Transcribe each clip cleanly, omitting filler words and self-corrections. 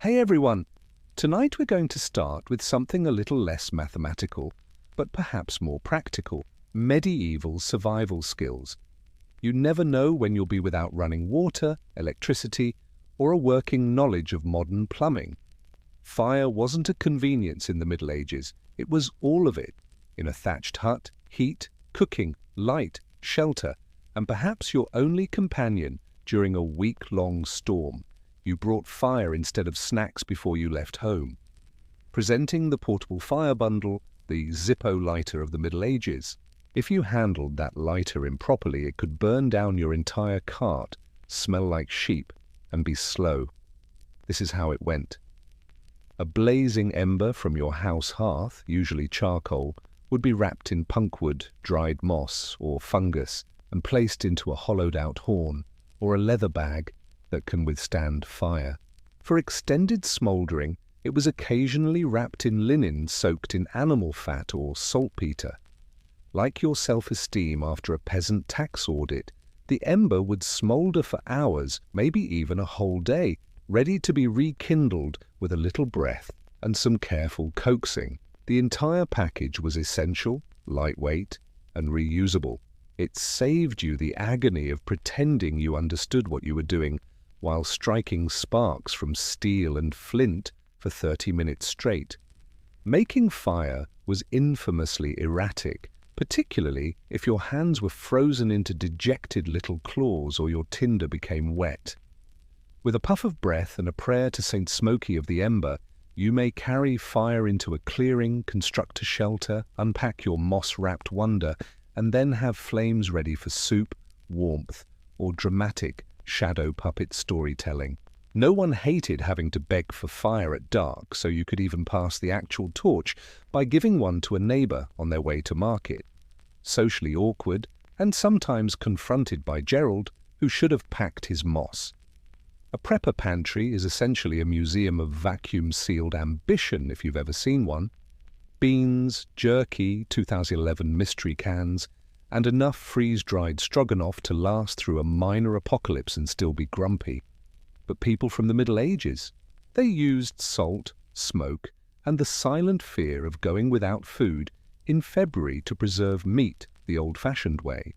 Hey everyone! Tonight we're going to start with something a little less mathematical, but perhaps more practical: medieval survival skills. You never know when you'll be without running water, electricity, or a working knowledge of modern plumbing. Fire wasn't a convenience in the Middle Ages, it was all of it. In a thatched hut, heat, cooking, light, shelter, and perhaps your only companion during a week-long storm. You brought fire instead of snacks before you left home. Presenting the portable fire bundle, the Zippo lighter of the Middle Ages. If you handled that lighter improperly, it could burn down your entire cart, smell like sheep, and be slow. This is how it went. A blazing ember from your house hearth, usually charcoal, would be wrapped in punkwood, dried moss, or fungus, and placed into a hollowed-out horn, or a leather bag that can withstand fire. For extended smouldering, it was occasionally wrapped in linen soaked in animal fat or saltpeter. Like your self-esteem after a peasant tax audit, the ember would smoulder for hours, maybe even a whole day, ready to be rekindled with a little breath and some careful coaxing. The entire package was essential, lightweight, and reusable. It saved you the agony of pretending you understood what you were doing while striking sparks from steel and flint for 30 minutes straight. Making fire was infamously erratic, particularly if your hands were frozen into dejected little claws or your tinder became wet. With a puff of breath and a prayer to Saint Smoky of the Ember, you may carry fire into a clearing, construct a shelter, unpack your moss-wrapped wonder, and then have flames ready for soup, warmth, or dramatic shadow puppet storytelling. No one hated having to beg for fire at dark, so you could even pass the actual torch by giving one to a neighbor on their way to market. Socially awkward, and sometimes confronted by Gerald, who should have packed his moss. A prepper pantry is essentially a museum of vacuum-sealed ambition, if you've ever seen one. Beans, jerky, 2011 mystery cans, and enough freeze-dried stroganoff to last through a minor apocalypse and still be grumpy. But people from the Middle Ages, they used salt, smoke, and the silent fear of going without food in February to preserve meat the old-fashioned way.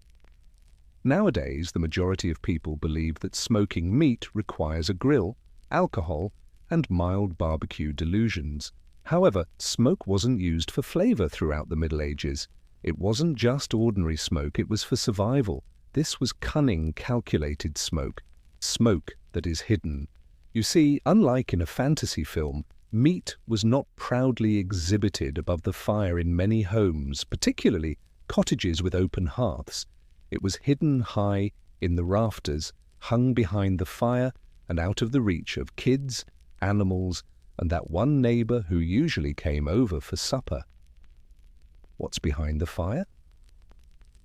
Nowadays, the majority of people believe that smoking meat requires a grill, alcohol, and mild barbecue delusions. However, smoke wasn't used for flavor throughout the Middle Ages. It wasn't just ordinary smoke, it was for survival. This was cunning, calculated smoke. Smoke that is hidden. You see, unlike in a fantasy film, meat was not proudly exhibited above the fire in many homes, particularly cottages with open hearths. It was hidden high in the rafters, hung behind the fire and out of the reach of kids, animals, and that one neighbor who usually came over for supper. What's behind the fire?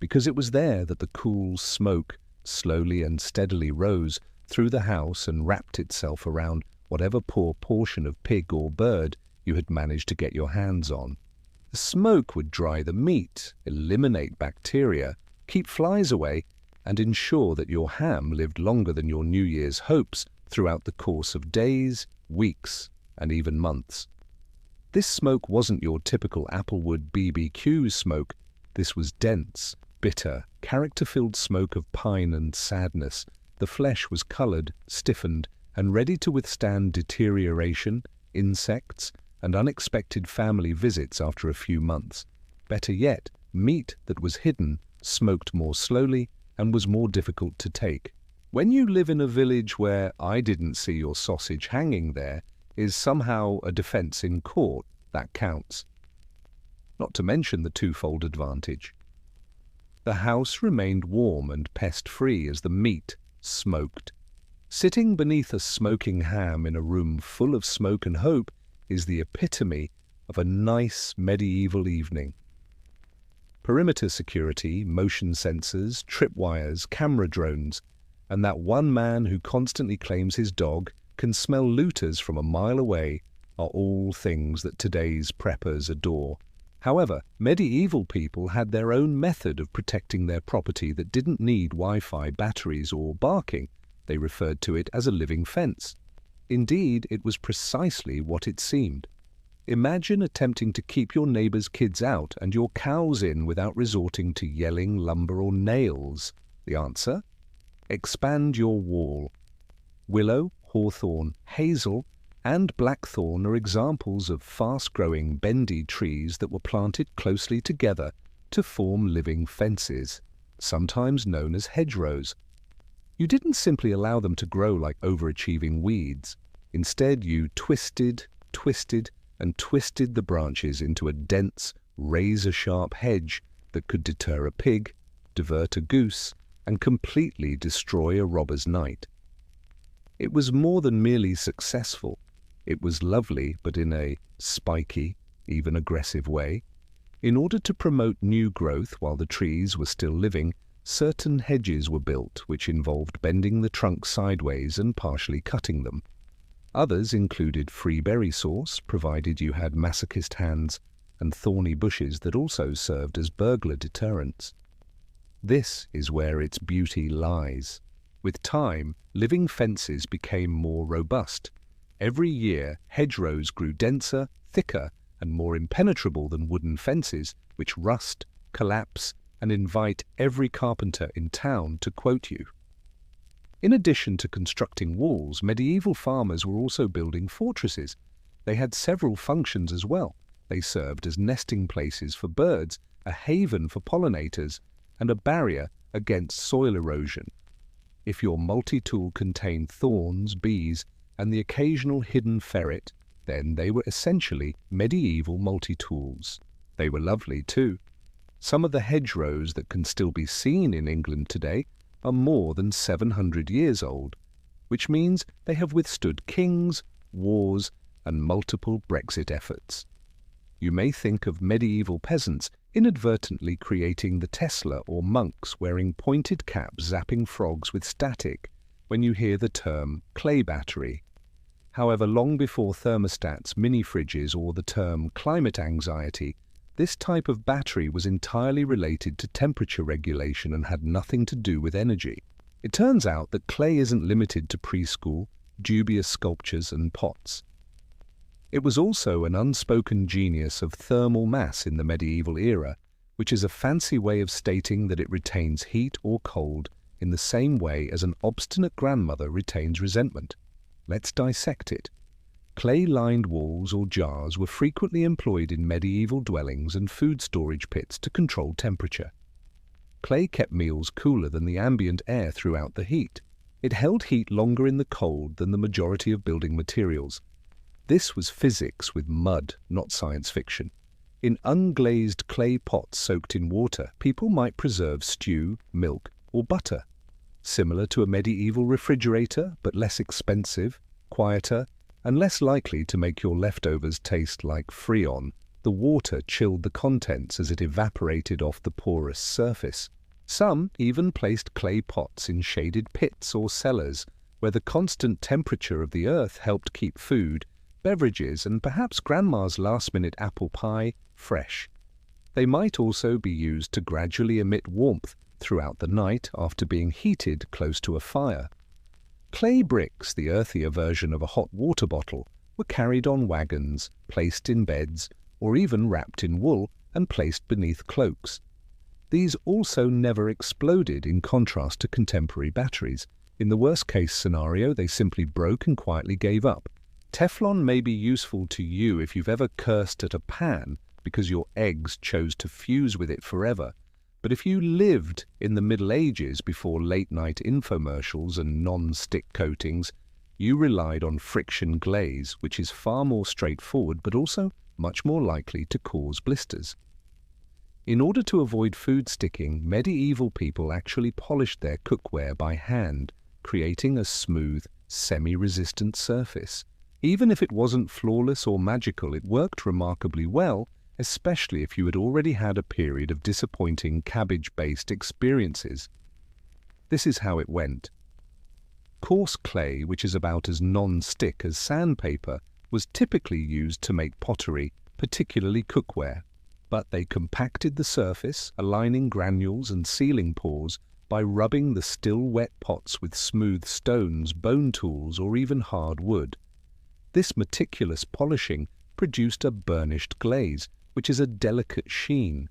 Because it was there that the cool smoke slowly and steadily rose through the house and wrapped itself around whatever poor portion of pig or bird you had managed to get your hands on. The smoke would dry the meat, eliminate bacteria, keep flies away, and ensure that your ham lived longer than your New Year's hopes throughout the course of days, weeks, and even months. This smoke wasn't your typical applewood BBQ smoke. This was dense, bitter, character-filled smoke of pine and sadness. The flesh was colored, stiffened, and ready to withstand deterioration, insects, and unexpected family visits after a few months. Better yet, meat that was hidden smoked more slowly and was more difficult to take. When you live in a village where "I didn't see your sausage hanging there" is somehow a defense in court, that counts. Not to mention the twofold advantage. The house remained warm and pest-free as the meat smoked. Sitting beneath a smoking ham in a room full of smoke and hope is the epitome of a nice medieval evening. Perimeter security, motion sensors, tripwires, camera drones, and that one man who constantly claims his dog can smell looters from a mile away are all things that today's preppers adore. However, medieval people had their own method of protecting their property that didn't need Wi-Fi batteries or barking. They referred to it as a living fence. Indeed, it was precisely what it seemed. Imagine attempting to keep your neighbor's kids out and your cows in without resorting to yelling, lumber, or nails. The answer? Expand your wall. Willow, hawthorn, hazel, and blackthorn are examples of fast-growing, bendy trees that were planted closely together to form living fences, sometimes known as hedgerows. You didn't simply allow them to grow like overachieving weeds. Instead, you twisted, and twisted the branches into a dense, razor-sharp hedge that could deter a pig, divert a goose, and completely destroy a robber's night. It was more than merely successful. It was lovely, but in a spiky, even aggressive way. In order to promote new growth while the trees were still living, certain hedges were built which involved bending the trunk sideways and partially cutting them. Others included free berry sauce, provided you had masochist hands, and thorny bushes that also served as burglar deterrents. This is where its beauty lies. With time, living fences became more robust. Every year, hedgerows grew denser, thicker, and more impenetrable than wooden fences, which rust, collapse, and invite every carpenter in town to quote you. In addition to constructing walls, medieval farmers were also building fortresses. They had several functions as well. They served as nesting places for birds, a haven for pollinators, and a barrier against soil erosion. If your multi-tool contained thorns, bees, and the occasional hidden ferret, then they were essentially medieval multi-tools. They were lovely too. Some of the hedgerows that can still be seen in England today are more than 700 years old, which means they have withstood kings, wars, and multiple Brexit efforts. You may think of medieval peasants inadvertently creating the Tesla or monks wearing pointed caps zapping frogs with static when you hear the term clay battery. However, long before thermostats, mini-fridges, or the term climate anxiety, this type of battery was entirely related to temperature regulation and had nothing to do with energy. It turns out that clay isn't limited to preschool, dubious sculptures and pots. It was also an unspoken genius of thermal mass in the medieval era, which is a fancy way of stating that it retains heat or cold in the same way as an obstinate grandmother retains resentment. Let's dissect it. Clay-lined walls or jars were frequently employed in medieval dwellings and food storage pits to control temperature. Clay kept meals cooler than the ambient air throughout the heat. It held heat longer in the cold than the majority of building materials. This was physics with mud, not science fiction. In unglazed clay pots soaked in water, people might preserve stew, milk, or butter. Similar to a medieval refrigerator, but less expensive, quieter, and less likely to make your leftovers taste like Freon, the water chilled the contents as it evaporated off the porous surface. Some even placed clay pots in shaded pits or cellars, where the constant temperature of the earth helped keep food, beverages, and perhaps grandma's last-minute apple pie fresh. They might also be used to gradually emit warmth throughout the night after being heated close to a fire. Clay bricks, the earthier version of a hot water bottle, were carried on wagons, placed in beds, or even wrapped in wool and placed beneath cloaks. These also never exploded, in contrast to contemporary batteries. In the worst-case scenario, they simply broke and quietly gave up. Teflon may be useful to you if you've ever cursed at a pan because your eggs chose to fuse with it forever. But if you lived in the Middle Ages before late-night infomercials and non-stick coatings, you relied on friction glaze, which is far more straightforward but also much more likely to cause blisters. In order to avoid food sticking, medieval people actually polished their cookware by hand, creating a smooth, semi-resistant surface. Even if it wasn't flawless or magical, it worked remarkably well, especially if you had already had a period of disappointing cabbage-based experiences. This is how it went. Coarse clay, which is about as non-stick as sandpaper, was typically used to make pottery, particularly cookware. But they compacted the surface, aligning granules and sealing pores by rubbing the still wet pots with smooth stones, bone tools, or even hard wood. This meticulous polishing produced a burnished glaze, which is a delicate sheen.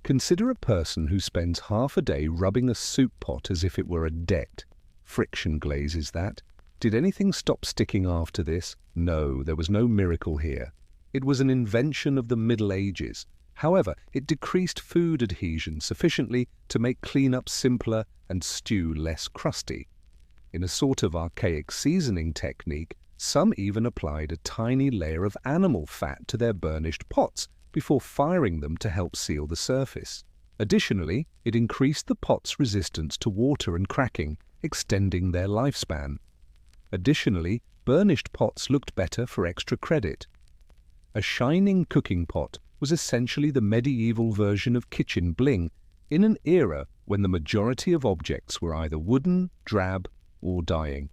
Consider a person who spends half a day rubbing a soup pot as if it were a debt. Friction glaze is that. Did anything stop sticking after this? No, there was no miracle here. It was an invention of the Middle Ages. However, it decreased food adhesion sufficiently to make cleanup simpler and stew less crusty. In a sort of archaic seasoning technique, some even applied a tiny layer of animal fat to their burnished pots before firing them to help seal the surface. Additionally, it increased the pot's resistance to water and cracking, extending their lifespan. Additionally, burnished pots looked better for extra credit. A shining cooking pot was essentially the medieval version of kitchen bling in an era when the majority of objects were either wooden, drab, or dying.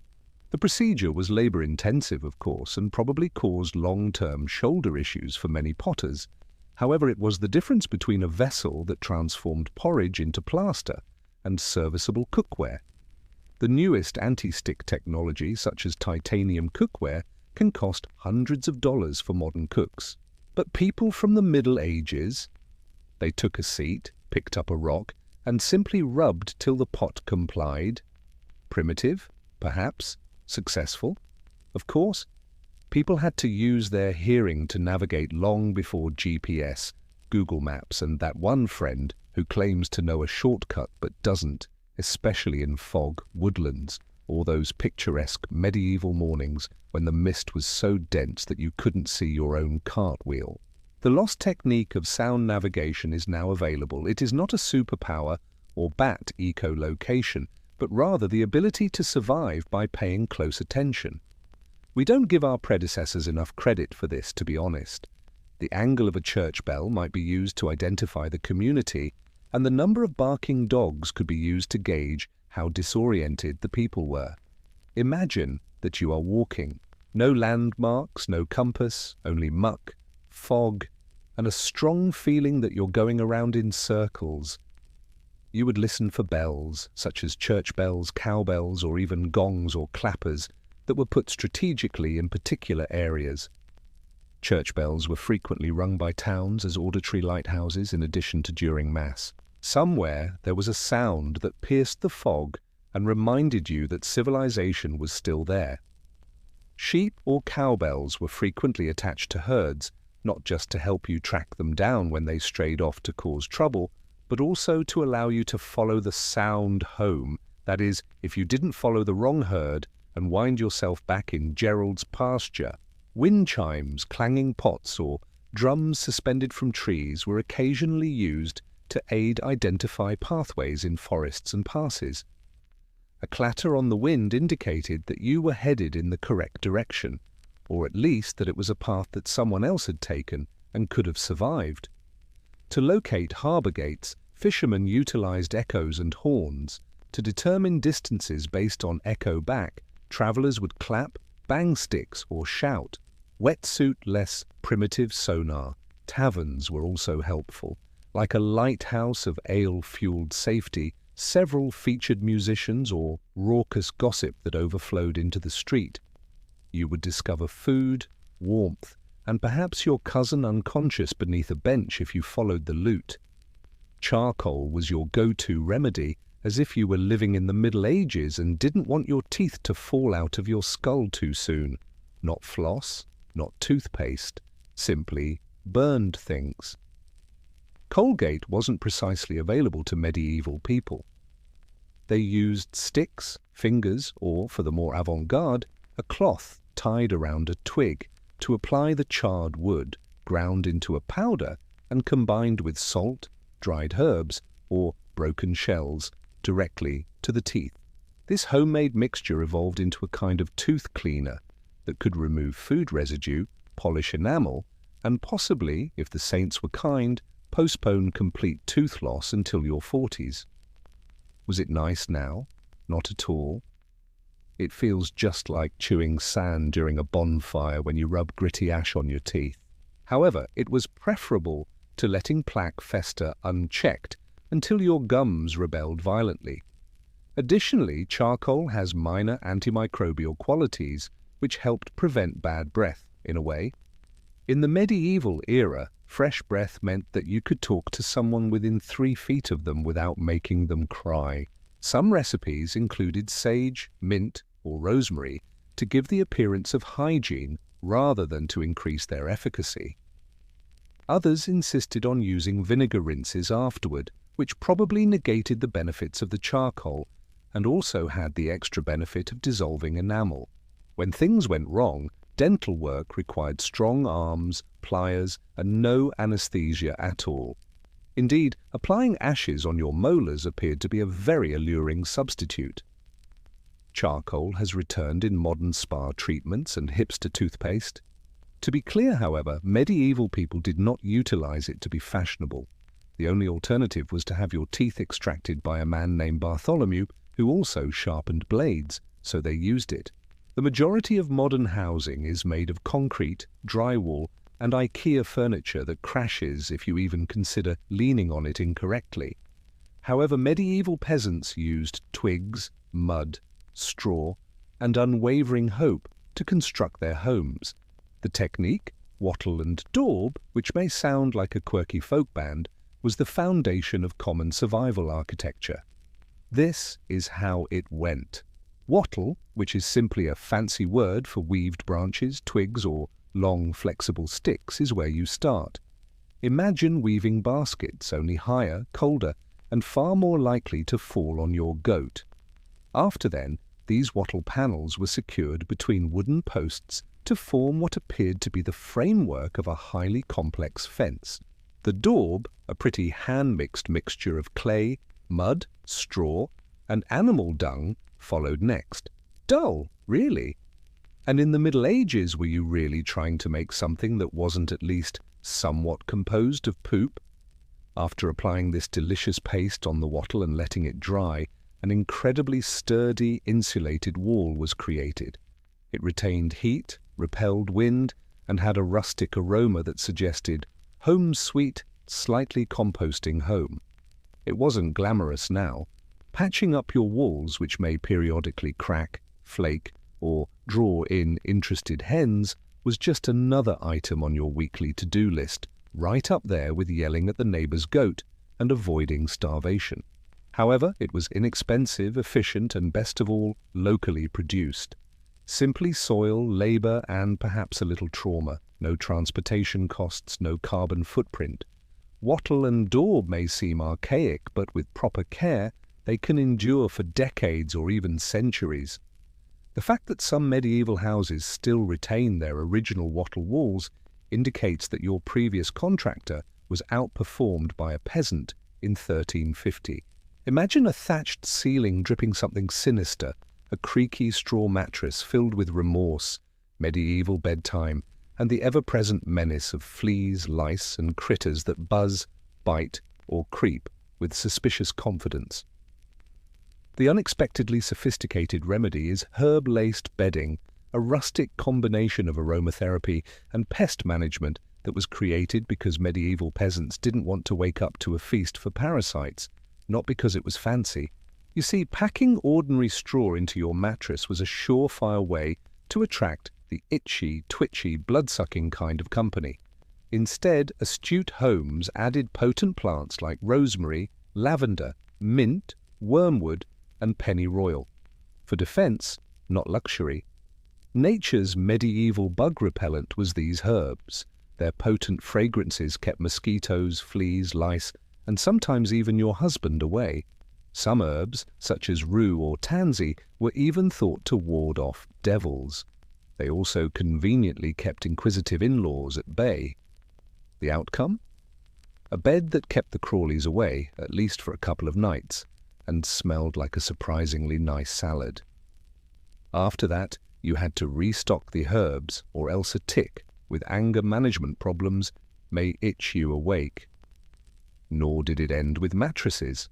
The procedure was labor-intensive, of course, and probably caused long-term shoulder issues for many potters. However, it was the difference between a vessel that transformed porridge into plaster and serviceable cookware. The newest anti-stick technology, such as titanium cookware, can cost hundreds of dollars for modern cooks. But people from the Middle Ages, they took a seat, picked up a rock, and simply rubbed till the pot complied. Primitive, perhaps. Successful? Of course. People had to use their hearing to navigate long before GPS, Google Maps, and that one friend who claims to know a shortcut but doesn't, especially in fog, woodlands, or those picturesque medieval mornings when the mist was so dense that you couldn't see your own cartwheel. The lost technique of sound navigation is now available. It is not a superpower or bat echolocation, but rather the ability to survive by paying close attention. We don't give our predecessors enough credit for this, to be honest. The angle of a church bell might be used to identify the community, and the number of barking dogs could be used to gauge how disoriented the people were. Imagine that you are walking. No landmarks, no compass, only muck, fog, and a strong feeling that you're going around in circles. You would listen for bells, such as church bells, cowbells, or even gongs or clappers, that were put strategically in particular areas. Church bells were frequently rung by towns as auditory lighthouses in addition to during Mass. Somewhere there was a sound that pierced the fog and reminded you that civilization was still there. Sheep or cowbells were frequently attached to herds, not just to help you track them down when they strayed off to cause trouble, but also to allow you to follow the sound home. That is, if you didn't follow the wrong herd and wind yourself back in Gerald's pasture. Wind chimes, clanging pots, or drums suspended from trees were occasionally used to aid identify pathways in forests and passes. A clatter on the wind indicated that you were headed in the correct direction, or at least that it was a path that someone else had taken and could have survived. To locate harbour gates, fishermen utilized echoes and horns. To determine distances based on echo back, travellers would clap, bang sticks, or shout. Wetsuit less primitive sonar. Taverns were also helpful. Like a lighthouse of ale-fueled safety, several featured musicians or raucous gossip that overflowed into the street. You would discover food, warmth, and perhaps your cousin unconscious beneath a bench if you followed the lute. Charcoal was your go-to remedy, as if you were living in the Middle Ages and didn't want your teeth to fall out of your skull too soon. Not floss, not toothpaste, simply burned things. Colgate wasn't precisely available to medieval people. They used sticks, fingers, or, for the more avant-garde, a cloth tied around a twig to apply the charred wood, ground into a powder and combined with salt, dried herbs, or broken shells directly to the teeth. This homemade mixture evolved into a kind of tooth cleaner that could remove food residue, polish enamel, and possibly, if the saints were kind, postpone complete tooth loss until your 40s. Was it nice now? Not at all. It feels just like chewing sand during a bonfire when you rub gritty ash on your teeth. However, it was preferable to letting plaque fester unchecked until your gums rebelled violently. Additionally, charcoal has minor antimicrobial qualities, which helped prevent bad breath, in a way. In the medieval era, fresh breath meant that you could talk to someone within 3 feet of them without making them cry. Some recipes included sage, mint, or rosemary to give the appearance of hygiene rather than to increase their efficacy. Others insisted on using vinegar rinses afterward, which probably negated the benefits of the charcoal and also had the extra benefit of dissolving enamel. When things went wrong, dental work required strong arms, pliers, and no anesthesia at all. Indeed, applying ashes on your molars appeared to be a very alluring substitute. Charcoal has returned in modern spa treatments and hipster toothpaste. To be clear, however, medieval people did not utilize it to be fashionable. The only alternative was to have your teeth extracted by a man named Bartholomew, who also sharpened blades, so they used it. The majority of modern housing is made of concrete, drywall, and IKEA furniture that crashes if you even consider leaning on it incorrectly. However, medieval peasants used twigs, mud, straw, and unwavering hope to construct their homes. The technique, wattle and daub, which may sound like a quirky folk band, was the foundation of common survival architecture. This is how it went. Wattle, which is simply a fancy word for weaved branches, twigs, or long, flexible sticks, is where you start. Imagine weaving baskets, only higher, colder, and far more likely to fall on your goat. After then, these wattle panels were secured between wooden posts to form what appeared to be the framework of a highly complex fence. The daub, a pretty hand-mixed mixture of clay, mud, straw, and animal dung, followed next. Dull, really. And in the Middle Ages, were you really trying to make something that wasn't at least somewhat composed of poop? After applying this delicious paste on the wattle and letting it dry, an incredibly sturdy, insulated wall was created. It retained heat, repelled wind, and had a rustic aroma that suggested home sweet, slightly composting home. It wasn't glamorous now. Patching up your walls, which may periodically crack, flake, or draw in interested hens, was just another item on your weekly to-do list, right up there with yelling at the neighbor's goat and avoiding starvation. However, it was inexpensive, efficient, and best of all, locally produced. Simply soil, labor, and perhaps a little trauma. No transportation costs, no carbon footprint. Wattle and daub may seem archaic, but with proper care, they can endure for decades or even centuries. The fact that some medieval houses still retain their original wattle walls indicates that your previous contractor was outperformed by a peasant in 1350. Imagine a thatched ceiling dripping something sinister, a creaky straw mattress filled with remorse, medieval bedtime, and the ever-present menace of fleas, lice, and critters that buzz, bite, or creep with suspicious confidence. The unexpectedly sophisticated remedy is herb-laced bedding, a rustic combination of aromatherapy and pest management that was created because medieval peasants didn't want to wake up to a feast for parasites, not because it was fancy. You see, packing ordinary straw into your mattress was a surefire way to attract the itchy, twitchy, blood-sucking kind of company. Instead, astute homes added potent plants like rosemary, lavender, mint, wormwood, and pennyroyal. For defense, not luxury. Nature's medieval bug repellent was these herbs. Their potent fragrances kept mosquitoes, fleas, lice, and sometimes even your husband away. Some herbs, such as rue or tansy, were even thought to ward off devils. They also conveniently kept inquisitive in-laws at bay. The outcome? A bed that kept the Crawleys away, at least for a couple of nights, and smelled like a surprisingly nice salad. After that, you had to restock the herbs, or else a tick, with anger management problems, may itch you awake. Nor did it end with mattresses.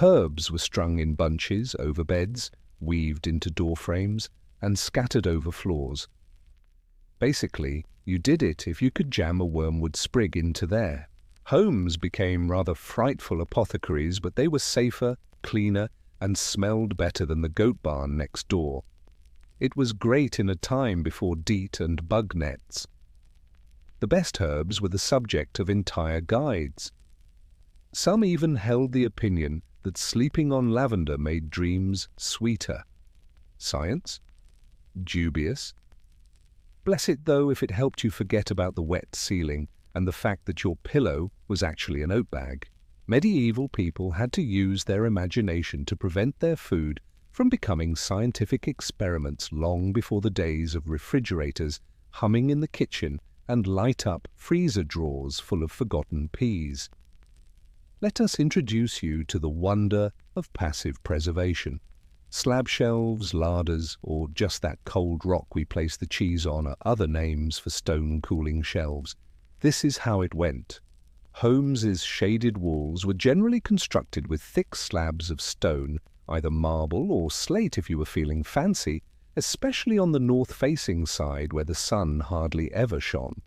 Herbs were strung in bunches over beds, weaved into door frames, and scattered over floors. Basically, you did it if you could jam a wormwood sprig into there. Homes became rather frightful apothecaries, but they were safer, cleaner, and smelled better than the goat barn next door. It was great in a time before DEET and bug nets. The best herbs were the subject of entire guides. Some even held the opinion that sleeping on lavender made dreams sweeter. Science? Dubious. Bless it, though, if it helped you forget about the wet ceiling and the fact that your pillow was actually an oat bag. Medieval people had to use their imagination to prevent their food from becoming scientific experiments long before the days of refrigerators humming in the kitchen and light-up freezer drawers full of forgotten peas. Let us introduce you to the wonder of passive preservation. Slab shelves, larders, or just that cold rock we place the cheese on are other names for stone cooling shelves. This is how it went. Homes' shaded walls were generally constructed with thick slabs of stone, either marble or slate if you were feeling fancy, especially on the north-facing side where the sun hardly ever shone.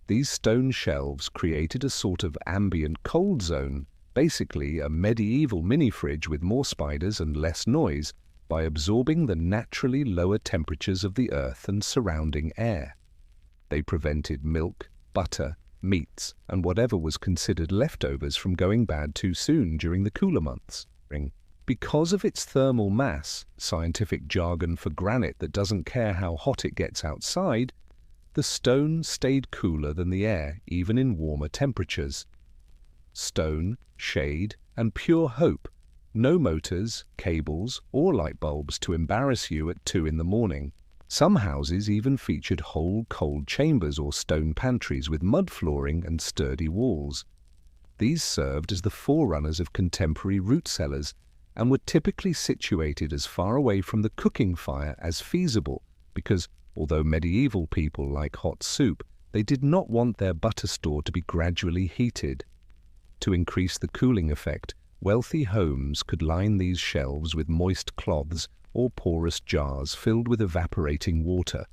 These stone shelves created a sort of ambient cold zone, basically a medieval mini-fridge with more spiders and less noise, by absorbing the naturally lower temperatures of the earth and surrounding air. They prevented milk, butter, meats, and whatever was considered leftovers from going bad too soon during the cooler months. Because of its thermal mass, scientific jargon for granite that doesn't care how hot it gets outside, the stone stayed cooler than the air, even in warmer temperatures. Stone, shade, and pure hope. No motors, cables, or light bulbs to embarrass you at 2 in the morning. Some houses even featured whole cold chambers or stone pantries with mud flooring and sturdy walls. These served as the forerunners of contemporary root cellars and were typically situated as far away from the cooking fire as feasible because, although medieval people like hot soup, they did not want their butter store to be gradually heated. To increase the cooling effect, wealthy homes could line these shelves with moist cloths or porous jars filled with evaporating water,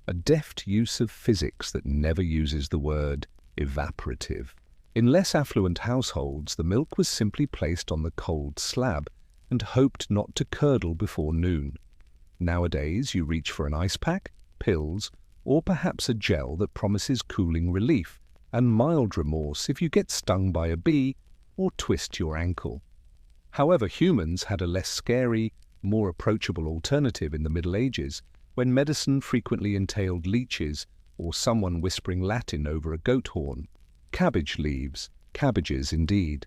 a deft use of physics that never uses the word evaporative. In less affluent households, the milk was simply placed on the cold slab and hoped not to curdle before noon. Nowadays, you reach for an ice pack, pills, or perhaps a gel that promises cooling relief and mild remorse if you get stung by a bee or twist your ankle. However, humans had a less scary, more approachable alternative in the Middle Ages, when medicine frequently entailed leeches or someone whispering Latin over a goat horn. Cabbage leaves, cabbages indeed.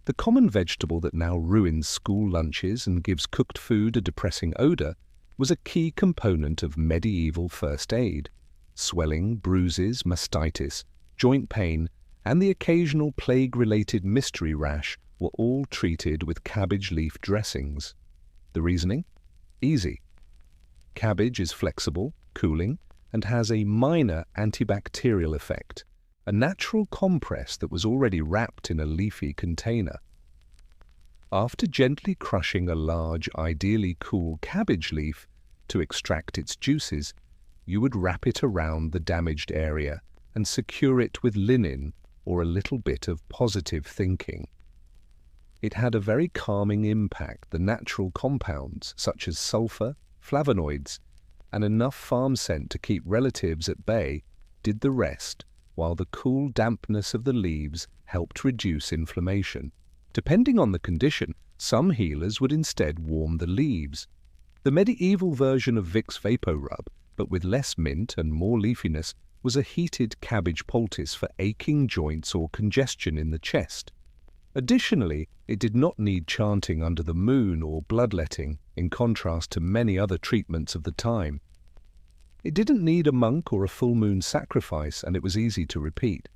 The common vegetable that now ruins school lunches and gives cooked food a depressing odor was a key component of medieval first aid. Swelling, bruises, mastitis, joint pain, and the occasional plague-related mystery rash were all treated with cabbage leaf dressings. The reasoning? Easy. Cabbage is flexible, cooling, and has a minor antibacterial effect, a natural compress that was already wrapped in a leafy container. After gently crushing a large, ideally cool cabbage leaf to extract its juices, you would wrap it around the damaged area and secure it with linen or a little bit of positive thinking. It had a very calming impact. The natural compounds, such as sulfur, flavonoids, and enough farm scent to keep relatives at bay, did the rest, while the cool dampness of the leaves helped reduce inflammation. Depending on the condition, some healers would instead warm the leaves. The medieval version of Vicks VapoRub, but with less mint and more leafiness, was a heated cabbage poultice for aching joints or congestion in the chest. Additionally, it did not need chanting under the moon or bloodletting, in contrast to many other treatments of the time. It didn't need a monk or a full moon sacrifice, and it was easy to repeat.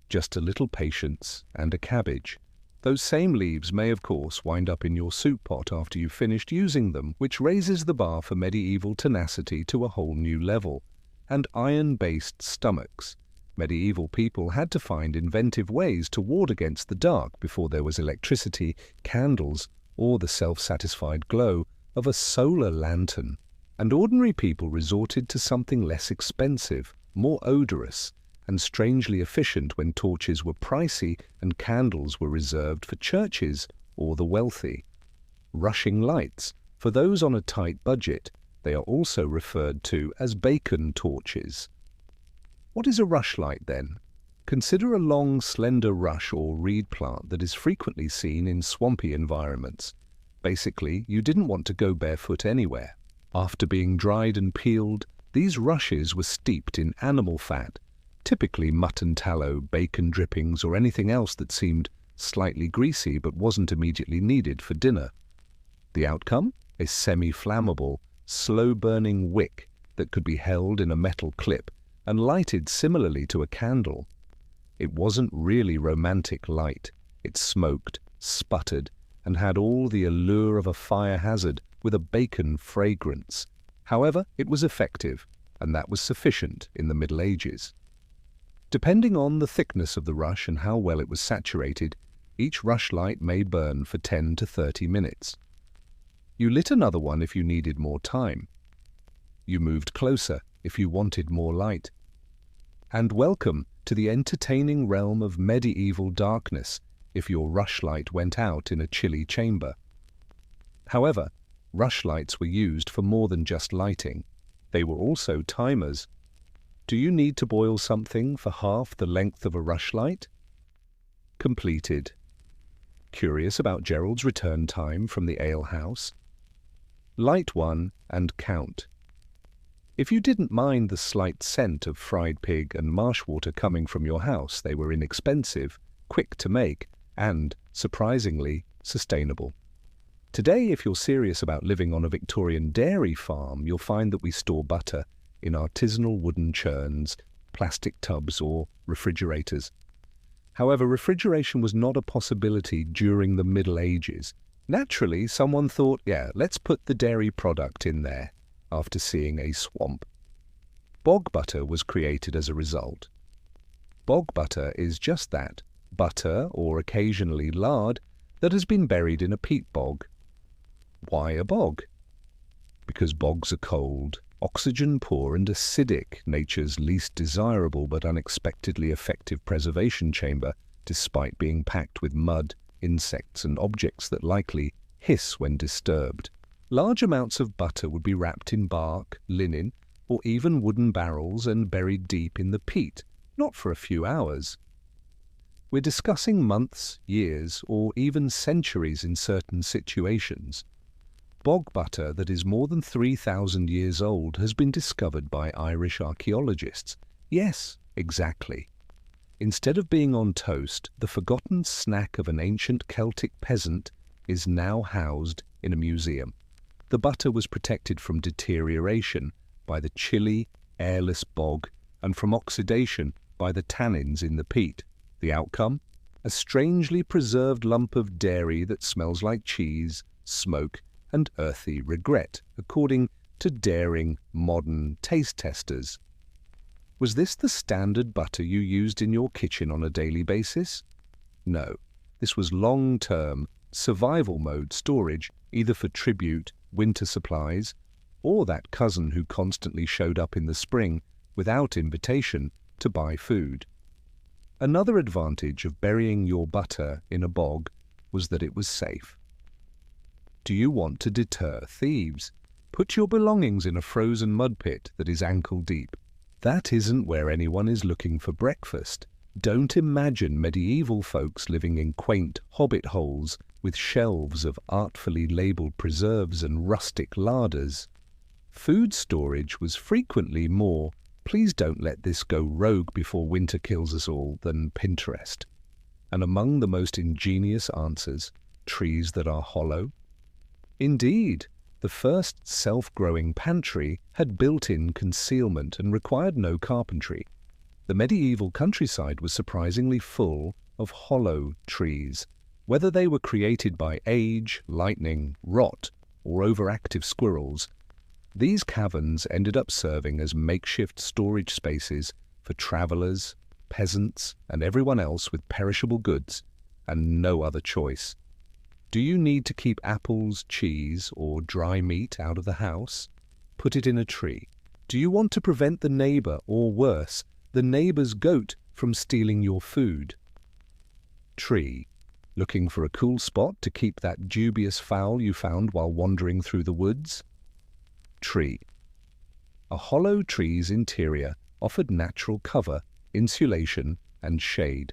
Just a little patience and a cabbage. Those same leaves may, of course, wind up in your soup pot after you've finished using them, which raises the bar for medieval tenacity to a whole new level. And iron-based stomachs. Medieval people had to find inventive ways to ward against the dark before there was electricity, candles, or the self-satisfied glow of a solar lantern. And ordinary people resorted to something less expensive, more odorous, and strangely efficient when torches were pricey and candles were reserved for churches or the wealthy. Rushing lights. For those on a tight budget, They are also referred to as bacon torches. What is a rushlight then? Consider a long, slender rush or reed plant that is frequently seen in swampy environments. Basically, you didn't want to go barefoot anywhere. After being dried and peeled, these rushes were steeped in animal fat, typically mutton tallow, bacon drippings, or anything else that seemed slightly greasy but wasn't immediately needed for dinner. The outcome? A semi-flammable, slow-burning wick that could be held in a metal clip and lighted similarly to a candle. It wasn't really romantic light. It smoked, sputtered, and had all the allure of a fire hazard with a bacon fragrance. However, it was effective, and that was sufficient in the Middle Ages. Depending on the thickness of the rush and how well it was saturated, each rushlight may burn for 10 to 30 minutes. You lit another one if you needed more time. You moved closer if you wanted more light. And welcome to the entertaining realm of medieval darkness if your rushlight went out in a chilly chamber. However, rushlights were used for more than just lighting. They were also timers. Do you need to boil something for half the length of a rushlight? Completed. Curious about Gerald's return time from the alehouse? Light one and count. If you didn't mind the slight scent of fried pig and marsh water coming from your house, they were inexpensive, quick to make, and, surprisingly, sustainable. Today, if you're serious about living on a Victorian dairy farm, you'll find that we store butter in artisanal wooden churns, plastic tubs, or refrigerators. However, refrigeration was not a possibility during the Middle Ages. Naturally, someone thought, yeah, let's put the dairy product in there, after seeing a swamp. Bog butter was created as a result. Bog butter is just that, butter, or occasionally lard, that has been buried in a peat bog. Why a bog? Because bogs are cold, oxygen-poor and acidic, nature's least desirable but unexpectedly effective preservation chamber, despite being packed with mud, insects and objects that likely hiss when disturbed. Large amounts of butter would be wrapped in bark, linen, or even wooden barrels and buried deep in the peat, not for a few hours. We're discussing months, years, or even centuries in certain situations. Bog butter that is more than 3,000 years old has been discovered by Irish archaeologists. Yes, exactly. Instead of being on toast, the forgotten snack of an ancient Celtic peasant is now housed in a museum. The butter was protected from deterioration by the chilly, airless bog and from oxidation by the tannins in the peat. The outcome? A strangely preserved lump of dairy that smells like cheese, smoke, and earthy regret, according to daring, modern taste testers. Was this the standard butter you used in your kitchen on a daily basis? No, this was long-term, survival mode storage, either for tribute, winter supplies, or that cousin who constantly showed up in the spring without invitation to buy food. Another advantage of burying your butter in a bog was that it was safe. Do you want to deter thieves? Put your belongings in a frozen mud pit that is ankle deep. That isn't where anyone is looking for breakfast. Don't imagine medieval folks living in quaint hobbit holes with shelves of artfully labelled preserves and rustic larders. Food storage was frequently more, please don't let this go rogue before winter kills us all, than Pinterest. And among the most ingenious answers, trees that are hollow. Indeed, the first self-growing pantry had built-in concealment and required no carpentry. The medieval countryside was surprisingly full of hollow trees. Whether they were created by age, lightning, rot, or overactive squirrels, these caverns ended up serving as makeshift storage spaces for travelers, peasants, and everyone else with perishable goods and no other choice. Do you need to keep apples, cheese, or dry meat out of the house? Put it in a tree. Do you want to prevent the neighbor, or worse, the neighbor's goat, from stealing your food? Tree. Looking for a cool spot to keep that dubious fowl you found while wandering through the woods? tree. A hollow tree's interior offered natural cover, insulation, and shade.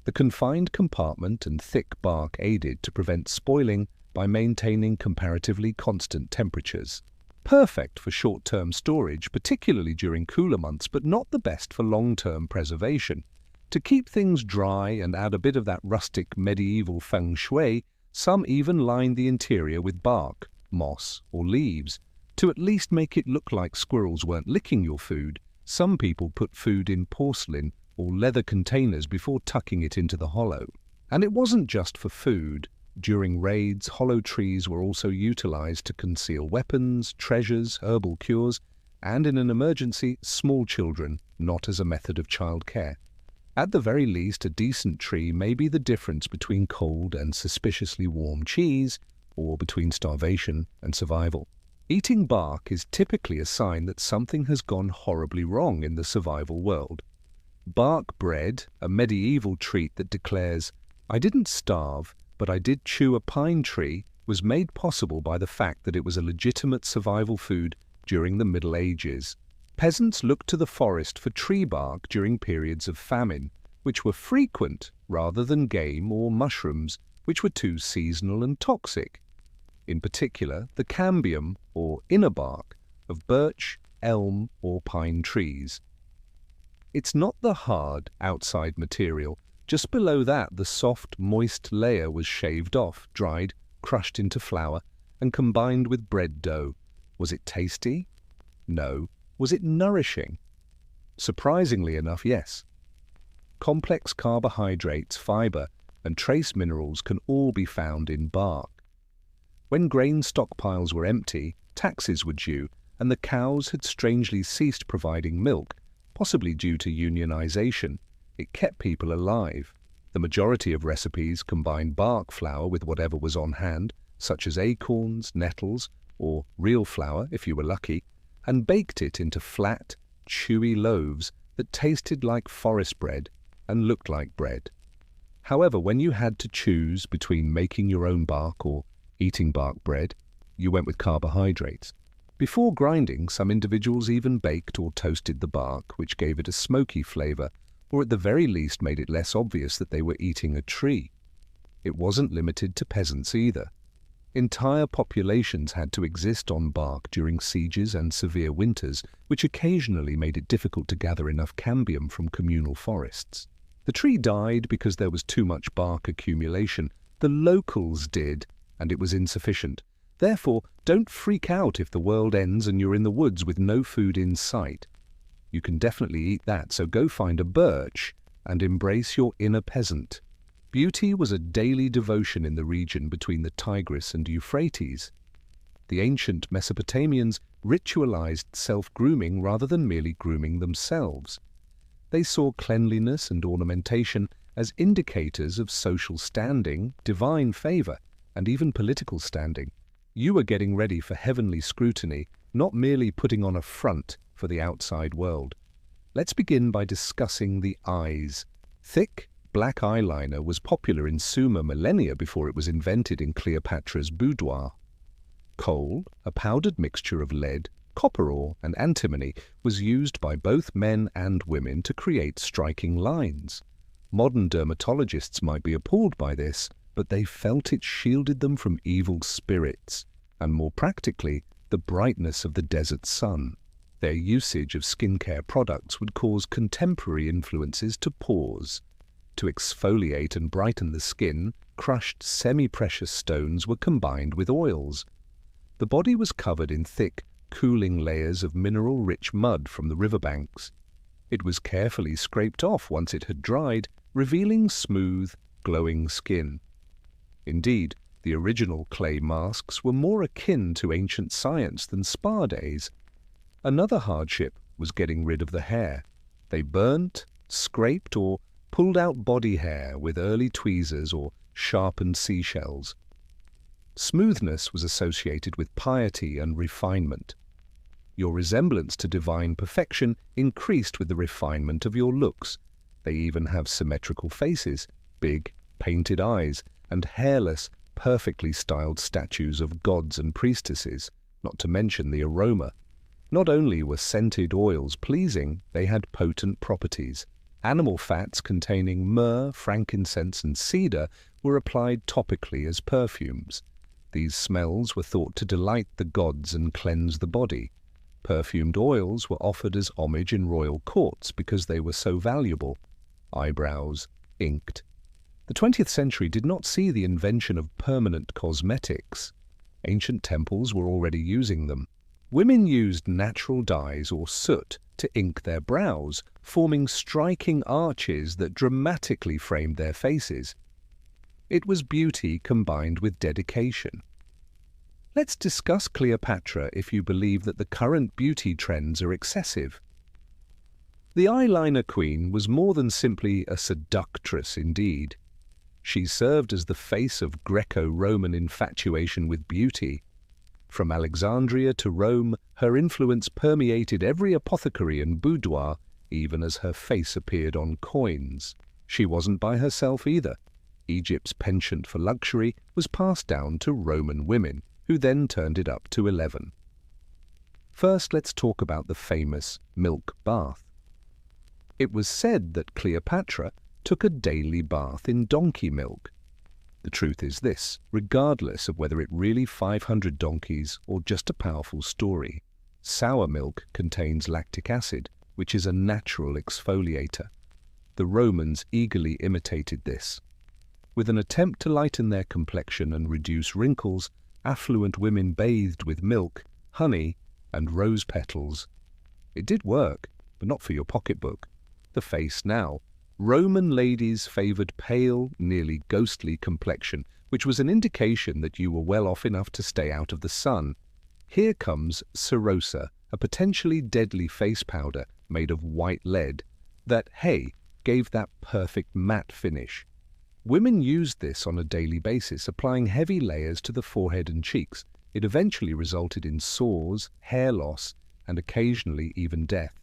The confined compartment and thick bark aided to prevent spoiling by maintaining comparatively constant temperatures. Perfect for short-term storage, particularly during cooler months, but not the best for long-term preservation. To keep things dry and add a bit of that rustic medieval feng shui, some even lined the interior with bark, moss, or leaves. To at least make it look like squirrels weren't licking your food, some people put food in porcelain or leather containers before tucking it into the hollow. And it wasn't just for food. During raids, hollow trees were also utilized to conceal weapons, treasures, herbal cures, and in an emergency, small children, not as a method of childcare. At the very least, a decent tree may be the difference between cold and suspiciously warm cheese, or between starvation and survival. Eating bark is typically a sign that something has gone horribly wrong in the survival world. Bark bread, a medieval treat that declares, "I didn't starve, but I did chew a pine tree," was made possible by the fact that it was a legitimate survival food during the Middle Ages. Peasants looked to the forest for tree bark during periods of famine, which were frequent rather than game or mushrooms, which were too seasonal and toxic. In particular, the cambium, or inner bark, of birch, elm, or pine trees. It's not the hard, outside material. Just below that, the soft, moist layer was shaved off, dried, crushed into flour, and combined with bread dough. Was it tasty? No. Was it nourishing? Surprisingly enough, yes. Complex carbohydrates, fiber, and trace minerals can all be found in bark. When grain stockpiles were empty, taxes were due, and the cows had strangely ceased providing milk, possibly due to unionization. It kept people alive. The majority of recipes combined bark flour with whatever was on hand, such as acorns, nettles, or real flour if you were lucky, and baked it into flat, chewy loaves that tasted like forest bread and looked like bread. However, when you had to choose between making your own bark or eating bark bread, you went with carbohydrates. Before grinding, some individuals even baked or toasted the bark, which gave it a smoky flavor, or at the very least made it less obvious that they were eating a tree. It wasn't limited to peasants either. Entire populations had to exist on bark during sieges and severe winters, which occasionally made it difficult to gather enough cambium from communal forests. The tree died because there was too much bark accumulation. The locals did, and it was insufficient. Therefore, don't freak out if the world ends and you're in the woods with no food in sight. You can definitely eat that, so go find a birch and embrace your inner peasant. Beauty was a daily devotion in the region between the Tigris and Euphrates. The ancient Mesopotamians ritualized self-grooming rather than merely grooming themselves. They saw cleanliness and ornamentation as indicators of social standing, divine favor, and even political standing. You were getting ready for heavenly scrutiny, not merely putting on a front for the outside world. Let's begin by discussing the eyes. Thick, black eyeliner was popular in Sumer millennia before it was invented in Cleopatra's boudoir. Kohl, a powdered mixture of lead, copper ore, and antimony, was used by both men and women to create striking lines. Modern dermatologists might be appalled by this, but they felt it shielded them from evil spirits, and more practically, the brightness of the desert sun. Their usage of skincare products would cause contemporary influences to pause. To exfoliate and brighten the skin, crushed semi-precious stones were combined with oils. The body was covered in thick, cooling layers of mineral-rich mud from the riverbanks. It was carefully scraped off once it had dried, revealing smooth, glowing skin. Indeed, the original clay masks were more akin to ancient science than spa days. Another hardship was getting rid of the hair. They burnt, scraped, or pulled out body hair with early tweezers or sharpened seashells. Smoothness was associated with piety and refinement. Your resemblance to divine perfection increased with the refinement of your looks. They even have symmetrical faces, big, painted eyes, and hairless, perfectly styled statues of gods and priestesses. not to mention the aroma. Not only were scented oils pleasing, they had potent properties. Animal fats containing myrrh, frankincense, and cedar were applied topically as perfumes. These smells were thought to delight the gods and cleanse the body. Perfumed oils were offered as homage in royal courts because they were so valuable. Eyebrows, inked. The 20th century did not see the invention of permanent cosmetics. Ancient temples were already using them. Women used natural dyes or soot to ink their brows, forming striking arches that dramatically framed their faces. It was beauty combined with dedication. Let's discuss Cleopatra if you believe that the current beauty trends are excessive. The eyeliner queen was more than simply a seductress indeed. She served as the face of Greco-Roman infatuation with beauty. From Alexandria to Rome, her influence permeated every apothecary and boudoir, even as her face appeared on coins. She wasn't by herself either. Egypt's penchant for luxury was passed down to Roman women, who then turned it up to 11. First, let's talk about the famous milk bath. It was said that Cleopatra took a daily bath in donkey milk. The truth is this, regardless of whether it really 500 donkeys or just a powerful story. Sour milk contains lactic acid, which is a natural exfoliator. The Romans eagerly imitated this. With an attempt to lighten their complexion and reduce wrinkles, affluent women bathed with milk, honey, and rose petals. It did work, but not for your pocketbook. The face now. Roman ladies favoured pale, nearly ghostly complexion, which was an indication that you were well off enough to stay out of the sun. Here comes Serosa, a potentially deadly face powder made of white lead that, hey, gave that perfect matte finish. Women used this on a daily basis, applying heavy layers to the forehead and cheeks. It eventually resulted in sores, hair loss, and occasionally even death.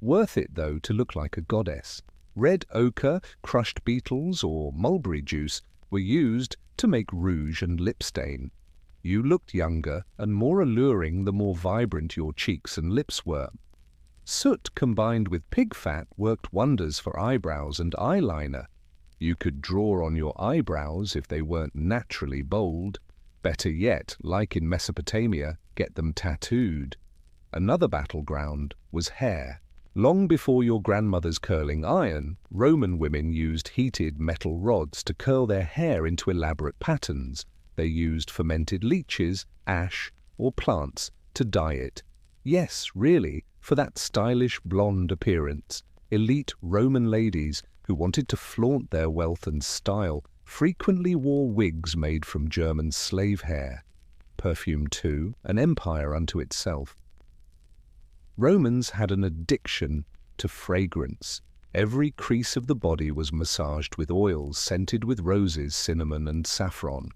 Worth it, though, to look like a goddess. Red ochre, crushed beetles, or mulberry juice were used to make rouge and lip stain. You looked younger and more alluring the more vibrant your cheeks and lips were. Soot combined with pig fat worked wonders for eyebrows and eyeliner. You could draw on your eyebrows if they weren't naturally bold. Better yet, like in Mesopotamia, get them tattooed. Another battleground was hair. Long before your grandmother's curling iron, Roman women used heated metal rods to curl their hair into elaborate patterns. They used fermented leeches, ash, or plants to dye it. Yes, really, for that stylish blonde appearance. Elite Roman ladies who wanted to flaunt their wealth and style frequently wore wigs made from German slave hair. Perfume, too, an empire unto itself. Romans had an addiction to fragrance. Every crease of the body was massaged with oils scented with roses, cinnamon, and saffron.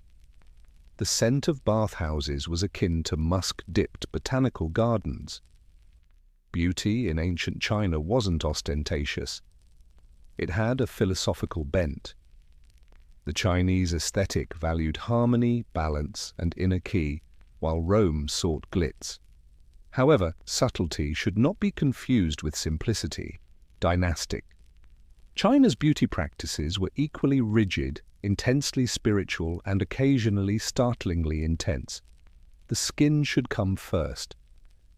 The scent of bathhouses was akin to musk-dipped botanical gardens. Beauty in ancient China wasn't ostentatious. It had a philosophical bent. The Chinese aesthetic valued harmony, balance, and inner key, while Rome sought glitz. However, subtlety should not be confused with simplicity. Dynastic. China's beauty practices were equally rigid, intensely spiritual, and occasionally startlingly intense. The skin should come first.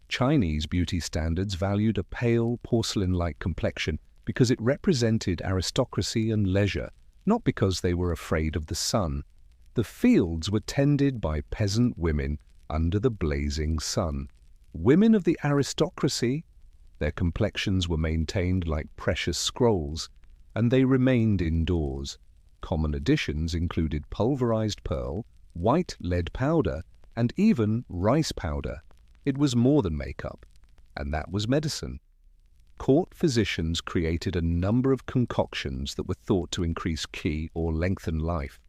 Chinese beauty standards valued a pale, porcelain-like complexion because it represented aristocracy and leisure, not because they were afraid of the sun. The fields were tended by peasant women under the blazing sun. Women of the aristocracy, their complexions were maintained like precious scrolls, and they remained indoors. Common additions included pulverized pearl, white lead powder, and even rice powder. It was more than makeup, and that was medicine. Court physicians created a number of concoctions that were thought to increase qi or lengthen life.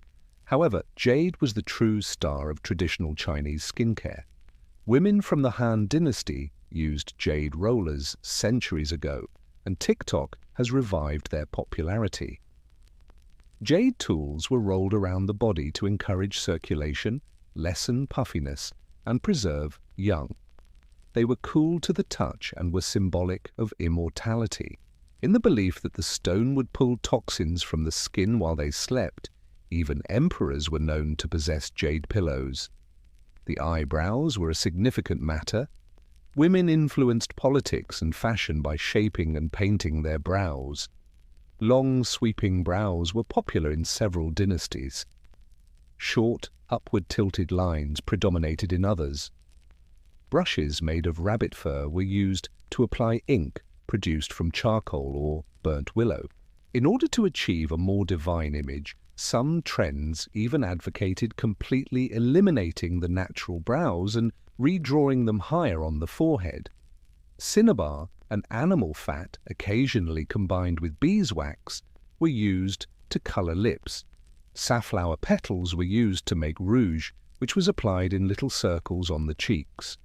However, jade was the true star of traditional Chinese skincare. Women from the Han Dynasty used jade rollers centuries ago, and TikTok has revived their popularity. Jade tools were rolled around the body to encourage circulation, lessen puffiness, and preserve young. They were cool to the touch and were symbolic of immortality. In the belief that the stone would pull toxins from the skin while they slept, even emperors were known to possess jade pillows. The eyebrows were a significant matter. Women influenced politics and fashion by shaping and painting their brows. Long, sweeping brows were popular in several dynasties. Short, upward-tilted lines predominated in others. Brushes made of rabbit fur were used to apply ink produced from charcoal or burnt willow. In order to achieve a more divine image, some trends even advocated completely eliminating the natural brows and redrawing them higher on the forehead. Cinnabar, an animal fat occasionally combined with beeswax, were used to color lips. Safflower petals were used to make rouge, which was applied in little circles on the cheeks.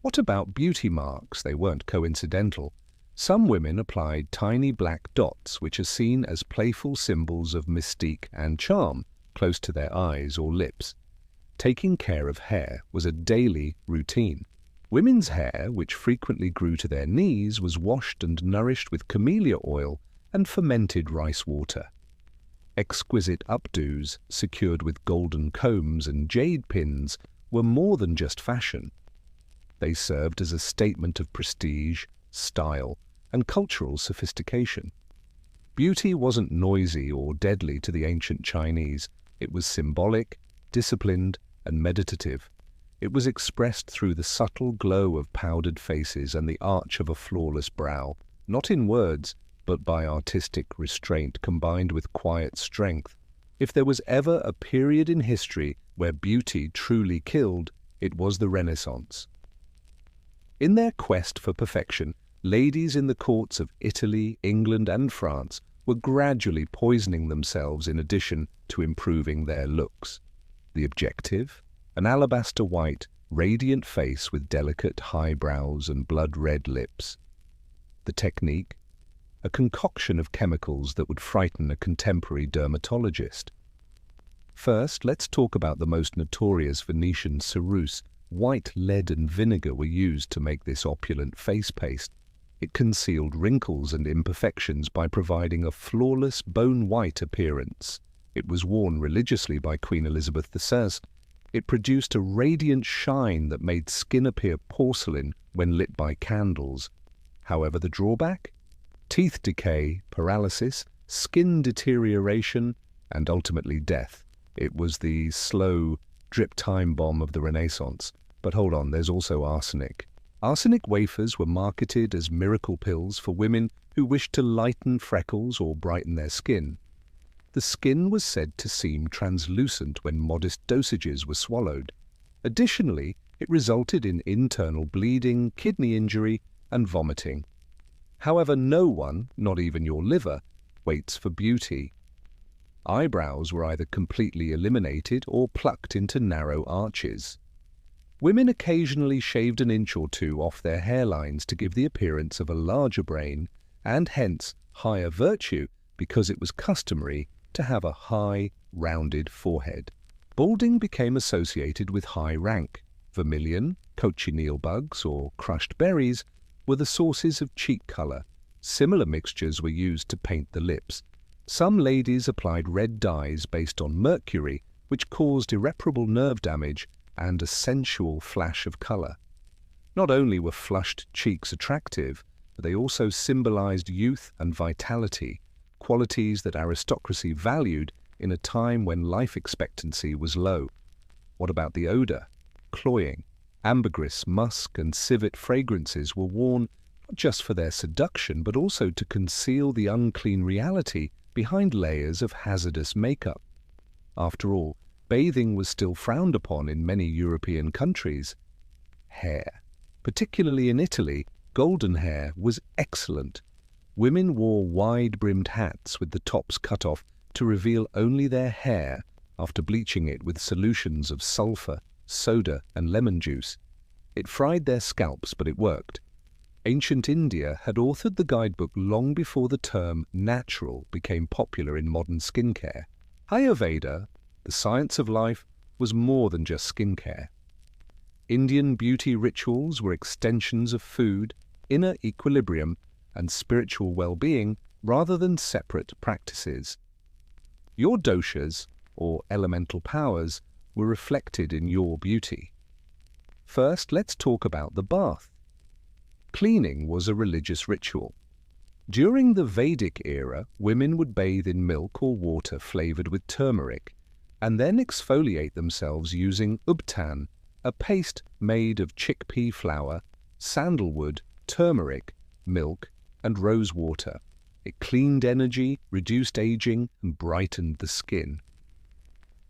What about beauty marks? They weren't coincidental. Some women applied tiny black dots, which are seen as playful symbols of mystique and charm, close to their eyes or lips. Taking care of hair was a daily routine. Women's hair, which frequently grew to their knees, was washed and nourished with camellia oil and fermented rice water. Exquisite updos, secured with golden combs and jade pins, were more than just fashion. They served as a statement of prestige, style, and cultural sophistication. Beauty wasn't noisy or deadly to the ancient Chinese. It was symbolic, disciplined, and meditative. It was expressed through the subtle glow of powdered faces and the arch of a flawless brow, not in words, but by artistic restraint combined with quiet strength. If there was ever a period in history where beauty truly killed, it was the Renaissance. In their quest for perfection, ladies in the courts of Italy, England, and France were gradually poisoning themselves in addition to improving their looks. The objective? An alabaster white, radiant face with delicate high brows and blood-red lips. The technique? A concoction of chemicals that would frighten a contemporary dermatologist. First, let's talk about the most notorious Venetian ceruse. White lead and vinegar were used to make this opulent face paste. It concealed wrinkles and imperfections by providing a flawless, bone-white appearance. It was worn religiously by Queen Elizabeth II. It produced a radiant shine that made skin appear porcelain when lit by candles. However, the drawback? Teeth decay, paralysis, skin deterioration, and ultimately death. It was the slow, drip time bomb of the Renaissance. But hold on, there's also arsenic. Arsenic wafers were marketed as miracle pills for women who wished to lighten freckles or brighten their skin. The skin was said to seem translucent when modest dosages were swallowed. Additionally, it resulted in internal bleeding, kidney injury, and vomiting. However, no one, not even your liver, waits for beauty. Eyebrows were either completely eliminated or plucked into narrow arches. Women occasionally shaved an inch or two off their hairlines to give the appearance of a larger brain and hence higher virtue because it was customary to have a high, rounded forehead. Balding became associated with high rank. Vermilion, cochineal bugs, or crushed berries were the sources of cheek color. Similar mixtures were used to paint the lips. Some ladies applied red dyes based on mercury, which caused irreparable nerve damage and a sensual flash of color. Not only were flushed cheeks attractive, but they also symbolized youth and vitality, qualities that aristocracy valued in a time when life expectancy was low. What about the odor? Cloying, ambergris, musk, and civet fragrances were worn not just for their seduction, but also to conceal the unclean reality behind layers of hazardous makeup. After all, bathing was still frowned upon in many European countries. Hair, particularly in Italy, golden hair was excellent. Women wore wide-brimmed hats with the tops cut off to reveal only their hair after bleaching it with solutions of sulfur, soda, and lemon juice. It fried their scalps, but it worked. Ancient India had authored the guidebook long before the term natural became popular in modern skincare. Ayurveda, the science of life, was more than just skincare. Indian beauty rituals were extensions of food, inner equilibrium, and spiritual well-being rather than separate practices. Your doshas, or elemental powers, were reflected in your beauty. First, let's talk about the bath. Cleaning was a religious ritual. During the Vedic era, women would bathe in milk or water flavored with turmeric, and then exfoliate themselves using ubtan, a paste made of chickpea flour, sandalwood, turmeric, milk, and rose water. It cleaned energy, reduced aging, and brightened the skin.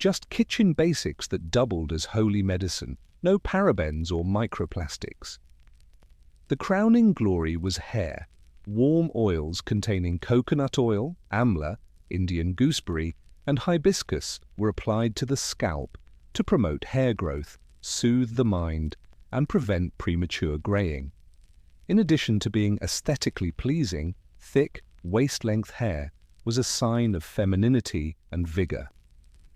Just kitchen basics that doubled as holy medicine, no parabens or microplastics. The crowning glory was hair. Warm oils containing coconut oil, amla, Indian gooseberry, and hibiscus were applied to the scalp to promote hair growth, soothe the mind, and prevent premature graying. In addition to being aesthetically pleasing, thick, waist-length hair was a sign of femininity and vigor.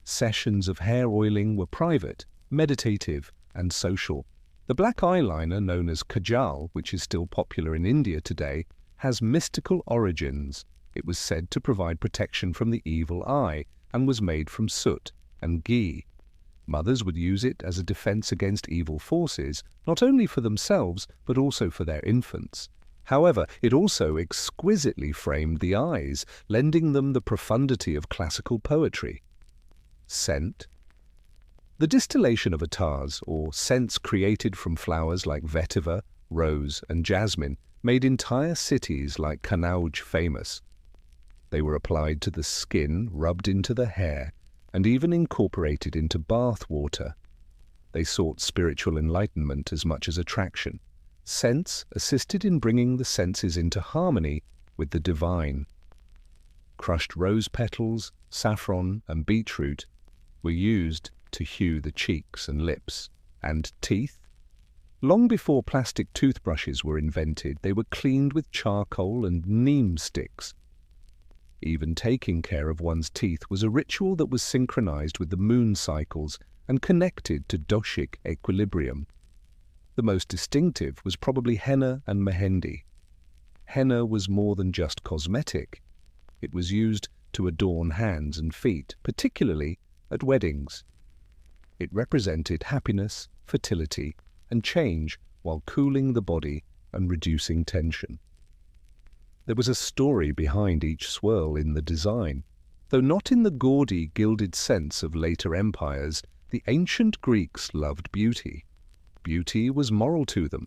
Sessions of hair oiling were private, meditative, and social. The black eyeliner known as kajal, which is still popular in India today, has mystical origins. It was said to provide protection from the evil eye and was made from soot and ghee. Mothers would use it as a defense against evil forces, not only for themselves but also for their infants. However, it also exquisitely framed the eyes, lending them the profundity of classical poetry. Scent. The distillation of atars, or scents created from flowers like vetiver, rose, and jasmine, made entire cities like Kanauj famous. They were applied to the skin, rubbed into the hair, and even incorporated into bath water. They sought spiritual enlightenment as much as attraction. Scents assisted in bringing the senses into harmony with the divine. Crushed rose petals, saffron, and beetroot were used to hue the cheeks and lips. And teeth? Long before plastic toothbrushes were invented, they were cleaned with charcoal and neem sticks. Even taking care of one's teeth was a ritual that was synchronized with the moon cycles and connected to doshic equilibrium. The most distinctive was probably henna and mehendi. Henna was more than just cosmetic. It was used to adorn hands and feet, particularly at weddings. It represented happiness, fertility, and change while cooling the body and reducing tension. There was a story behind each swirl in the design. Though not in the gaudy, gilded sense of later empires, the ancient Greeks loved beauty. Beauty was moral to them.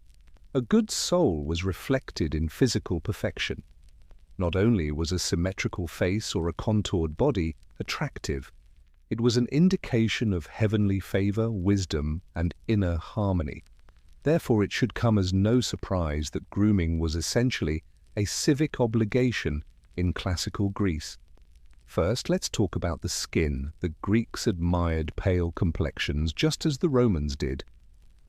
A good soul was reflected in physical perfection. Not only was a symmetrical face or a contoured body attractive, it was an indication of heavenly favor, wisdom, and inner harmony. Therefore, it should come as no surprise that grooming was essentially a civic obligation in classical Greece. First, let's talk about the skin. The Greeks admired pale complexions just as the Romans did.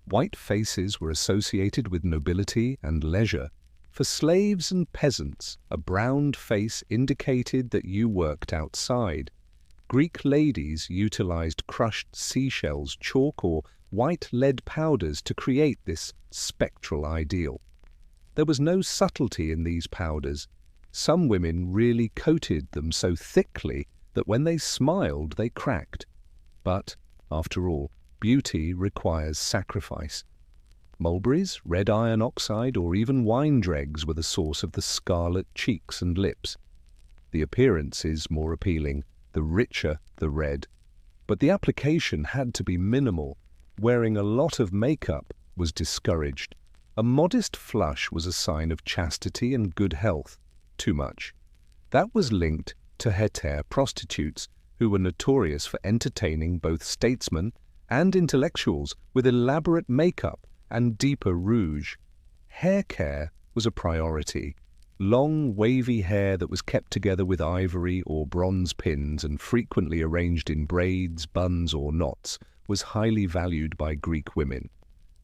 White faces were associated with nobility and leisure. For slaves and peasants, a browned face indicated that you worked outside. Greek ladies utilized crushed seashells, chalk, or white lead powders to create this spectral ideal. There was no subtlety in these powders. Some women really coated them so thickly that when they smiled they cracked. But, after all, beauty requires sacrifice. Mulberries, red iron oxide, or even wine dregs were the source of the scarlet cheeks and lips. The appearance is more appealing, the richer the red. But the application had to be minimal. Wearing a lot of makeup was discouraged. A modest flush was a sign of chastity and good health. Too much. That was linked to hetère prostitutes, who were notorious for entertaining both statesmen and intellectuals with elaborate makeup and deeper rouge. Hair care was a priority. Long, wavy hair that was kept together with ivory or bronze pins and frequently arranged in braids, buns, or knots was highly valued by Greek women.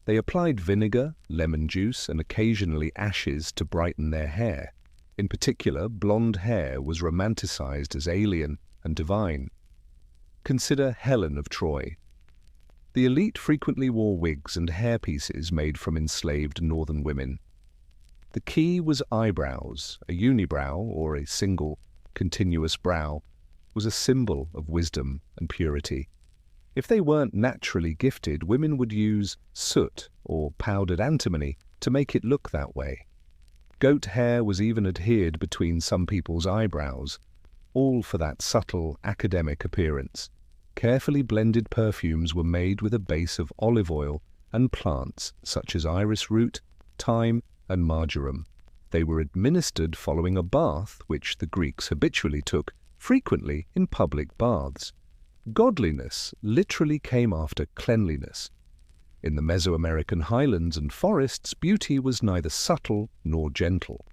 They applied vinegar, lemon juice, and occasionally ashes to brighten their hair. In particular, blonde hair was romanticized as alien and divine. Consider Helen of Troy. The elite frequently wore wigs and hairpieces made from enslaved northern women. The key was eyebrows. A unibrow, or a single, continuous brow, was a symbol of wisdom and purity. If they weren't naturally gifted, women would use soot or powdered antimony to make it look that way. Goat hair was even adhered between some people's eyebrows, all for that subtle academic appearance. Carefully blended perfumes were made with a base of olive oil and plants such as iris root, thyme, and marjoram. They were administered following a bath, which the Greeks habitually took, frequently in public baths. Godliness literally came after cleanliness. In the Mesoamerican highlands and forests, beauty was neither subtle nor gentle.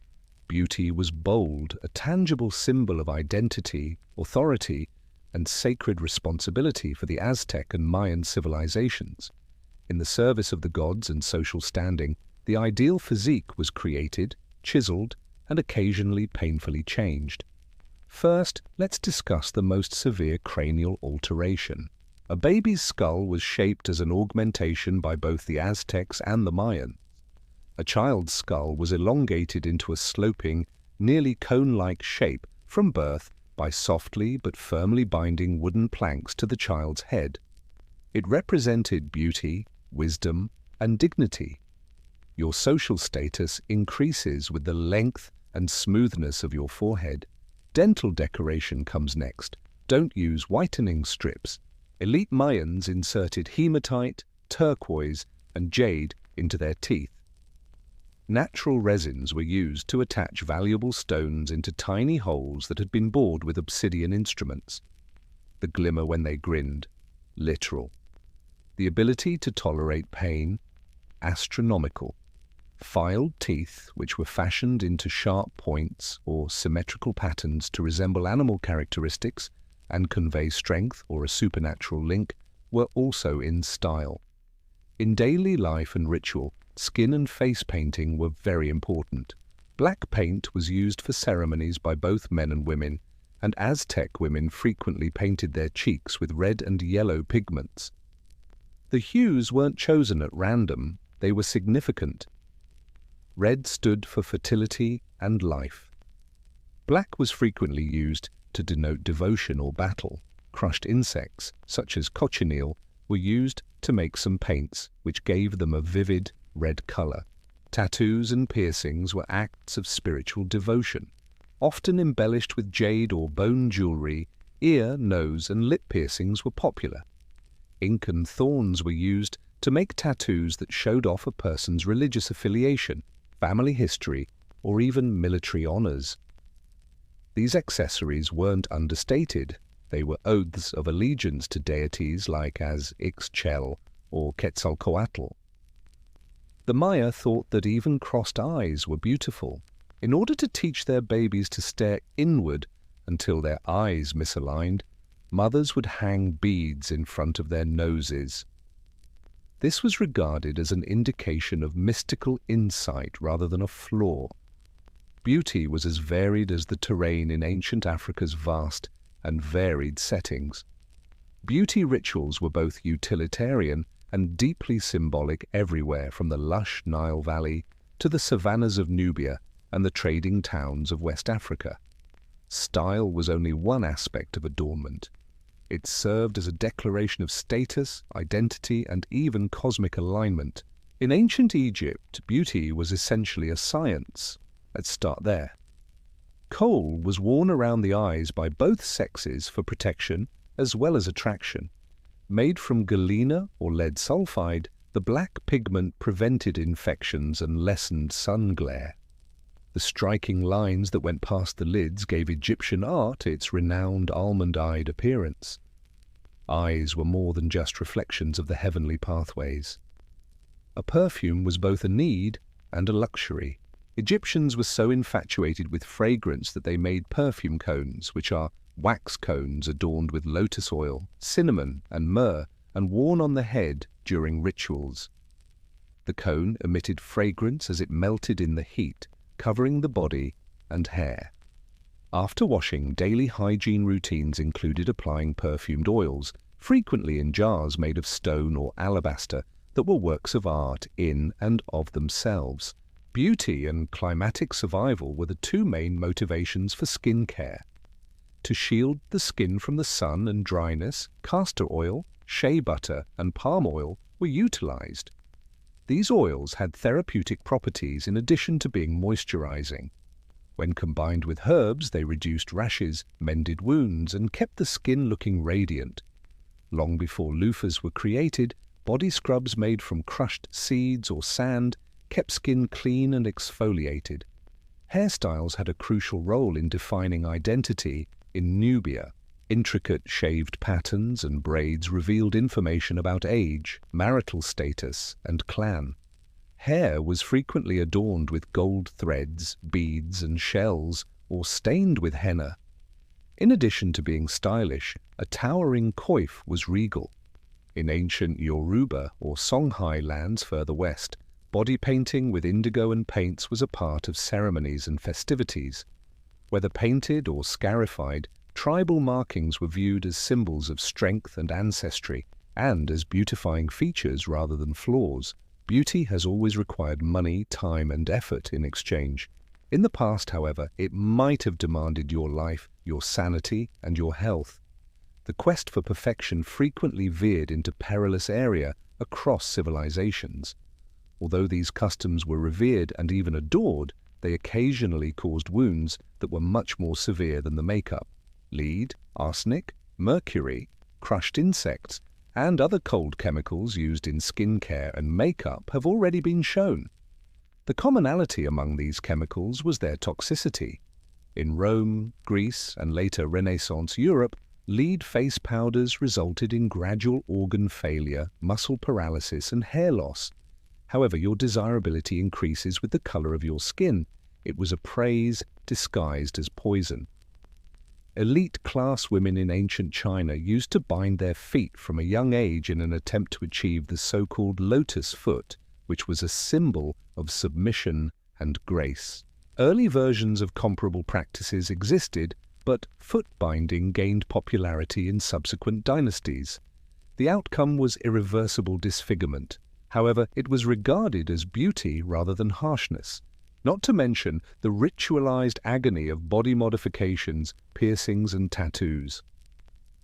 Beauty was bold, a tangible symbol of identity, authority, and sacred responsibility for the Aztec and Mayan civilizations. In the service of the gods and social standing, the ideal physique was created, chiseled, and occasionally painfully changed. First, let's discuss the most severe cranial alteration. A baby's skull was shaped as an augmentation by both the Aztecs and the Mayans. A child's skull was elongated into a sloping, nearly cone-like shape from birth by softly but firmly binding wooden planks to the child's head. It represented beauty, wisdom, and dignity. Your social status increases with the length and smoothness of your forehead. Dental decoration comes next. Don't use whitening strips. Elite Mayans inserted hematite, turquoise, and jade into their teeth. Natural resins were used to attach valuable stones into tiny holes that had been bored with obsidian instruments. The glimmer when they grinned, literal. The ability to tolerate pain, astronomical. Filed teeth, which were fashioned into sharp points or symmetrical patterns to resemble animal characteristics and convey strength or a supernatural link, were also in style. In daily life and ritual, skin and face painting were very important. Black paint was used for ceremonies by both men and women, and Aztec women frequently painted their cheeks with red and yellow pigments. The hues weren't chosen at random, they were significant. Red stood for fertility and life. Black was frequently used to denote devotion or battle. Crushed insects, such as cochineal, were used to make some paints, which gave them a vivid red color. Tattoos and piercings were acts of spiritual devotion. Often embellished with jade or bone jewelry, ear, nose, and lip piercings were popular. Ink and thorns were used to make tattoos that showed off a person's religious affiliation, family history, or even military honors. These accessories weren't understated. They were oaths of allegiance to deities like as Ixchel or Quetzalcoatl. The Maya thought that even crossed eyes were beautiful. In order to teach their babies to stare inward until their eyes misaligned, mothers would hang beads in front of their noses. This was regarded as an indication of mystical insight rather than a flaw. Beauty was as varied as the terrain in ancient Africa's vast and varied settings. Beauty rituals were both utilitarian and deeply symbolic everywhere, from the lush Nile Valley to the savannas of Nubia and the trading towns of West Africa. Style was only one aspect of adornment. It served as a declaration of status, identity, and even cosmic alignment. In ancient Egypt, beauty was essentially a science. Let's start there. Kohl was worn around the eyes by both sexes for protection as well as attraction. Made from galena or lead sulfide, the black pigment prevented infections and lessened sun glare. The striking lines that went past the lids gave Egyptian art its renowned almond-eyed appearance. Eyes were more than just reflections of the heavenly pathways. A perfume was both a need and a luxury. Egyptians were so infatuated with fragrance that they made perfume cones, which are wax cones adorned with lotus oil, cinnamon, and myrrh, and worn on the head during rituals. The cone emitted fragrance as it melted in the heat, covering the body and hair. After washing, daily hygiene routines included applying perfumed oils, frequently in jars made of stone or alabaster that were works of art in and of themselves. Beauty and climatic survival were the two main motivations for skin care. To shield the skin from the sun and dryness, castor oil, shea butter, and palm oil were utilized. These oils had therapeutic properties in addition to being moisturizing. When combined with herbs, they reduced rashes, mended wounds, and kept the skin looking radiant. Long before loofahs were created, body scrubs made from crushed seeds or sand kept skin clean and exfoliated. Hairstyles had a crucial role in defining identity in Nubia. Intricate shaved patterns and braids revealed information about age, marital status, and clan. Hair was frequently adorned with gold threads, beads, and shells, or stained with henna. In addition to being stylish, a towering coif was regal. In ancient Yoruba or Songhai lands further west, body painting with indigo and paints was a part of ceremonies and festivities. Whether painted or scarified, tribal markings were viewed as symbols of strength and ancestry, and as beautifying features rather than flaws. Beauty has always required money, time, and effort in exchange. In the past, however, it might have demanded your life, your sanity, and your health. The quest for perfection frequently veered into perilous area across civilizations. Although these customs were revered and even adored, they occasionally caused wounds that were much more severe than the makeup. Lead, arsenic, mercury, crushed insects, and other cold chemicals used in skincare and makeup have already been shown. The commonality among these chemicals was their toxicity. In Rome, Greece, and later Renaissance Europe, lead face powders resulted in gradual organ failure, muscle paralysis, and hair loss. However, your desirability increases with the color of your skin. It was a praise disguised as poison. Elite class women in ancient China used to bind their feet from a young age in an attempt to achieve the so-called lotus foot, which was a symbol of submission and grace. Early versions of comparable practices existed, but foot binding gained popularity in subsequent dynasties. The outcome was irreversible disfigurement. However, it was regarded as beauty rather than harshness. Not to mention the ritualized agony of body modifications, piercings, and tattoos.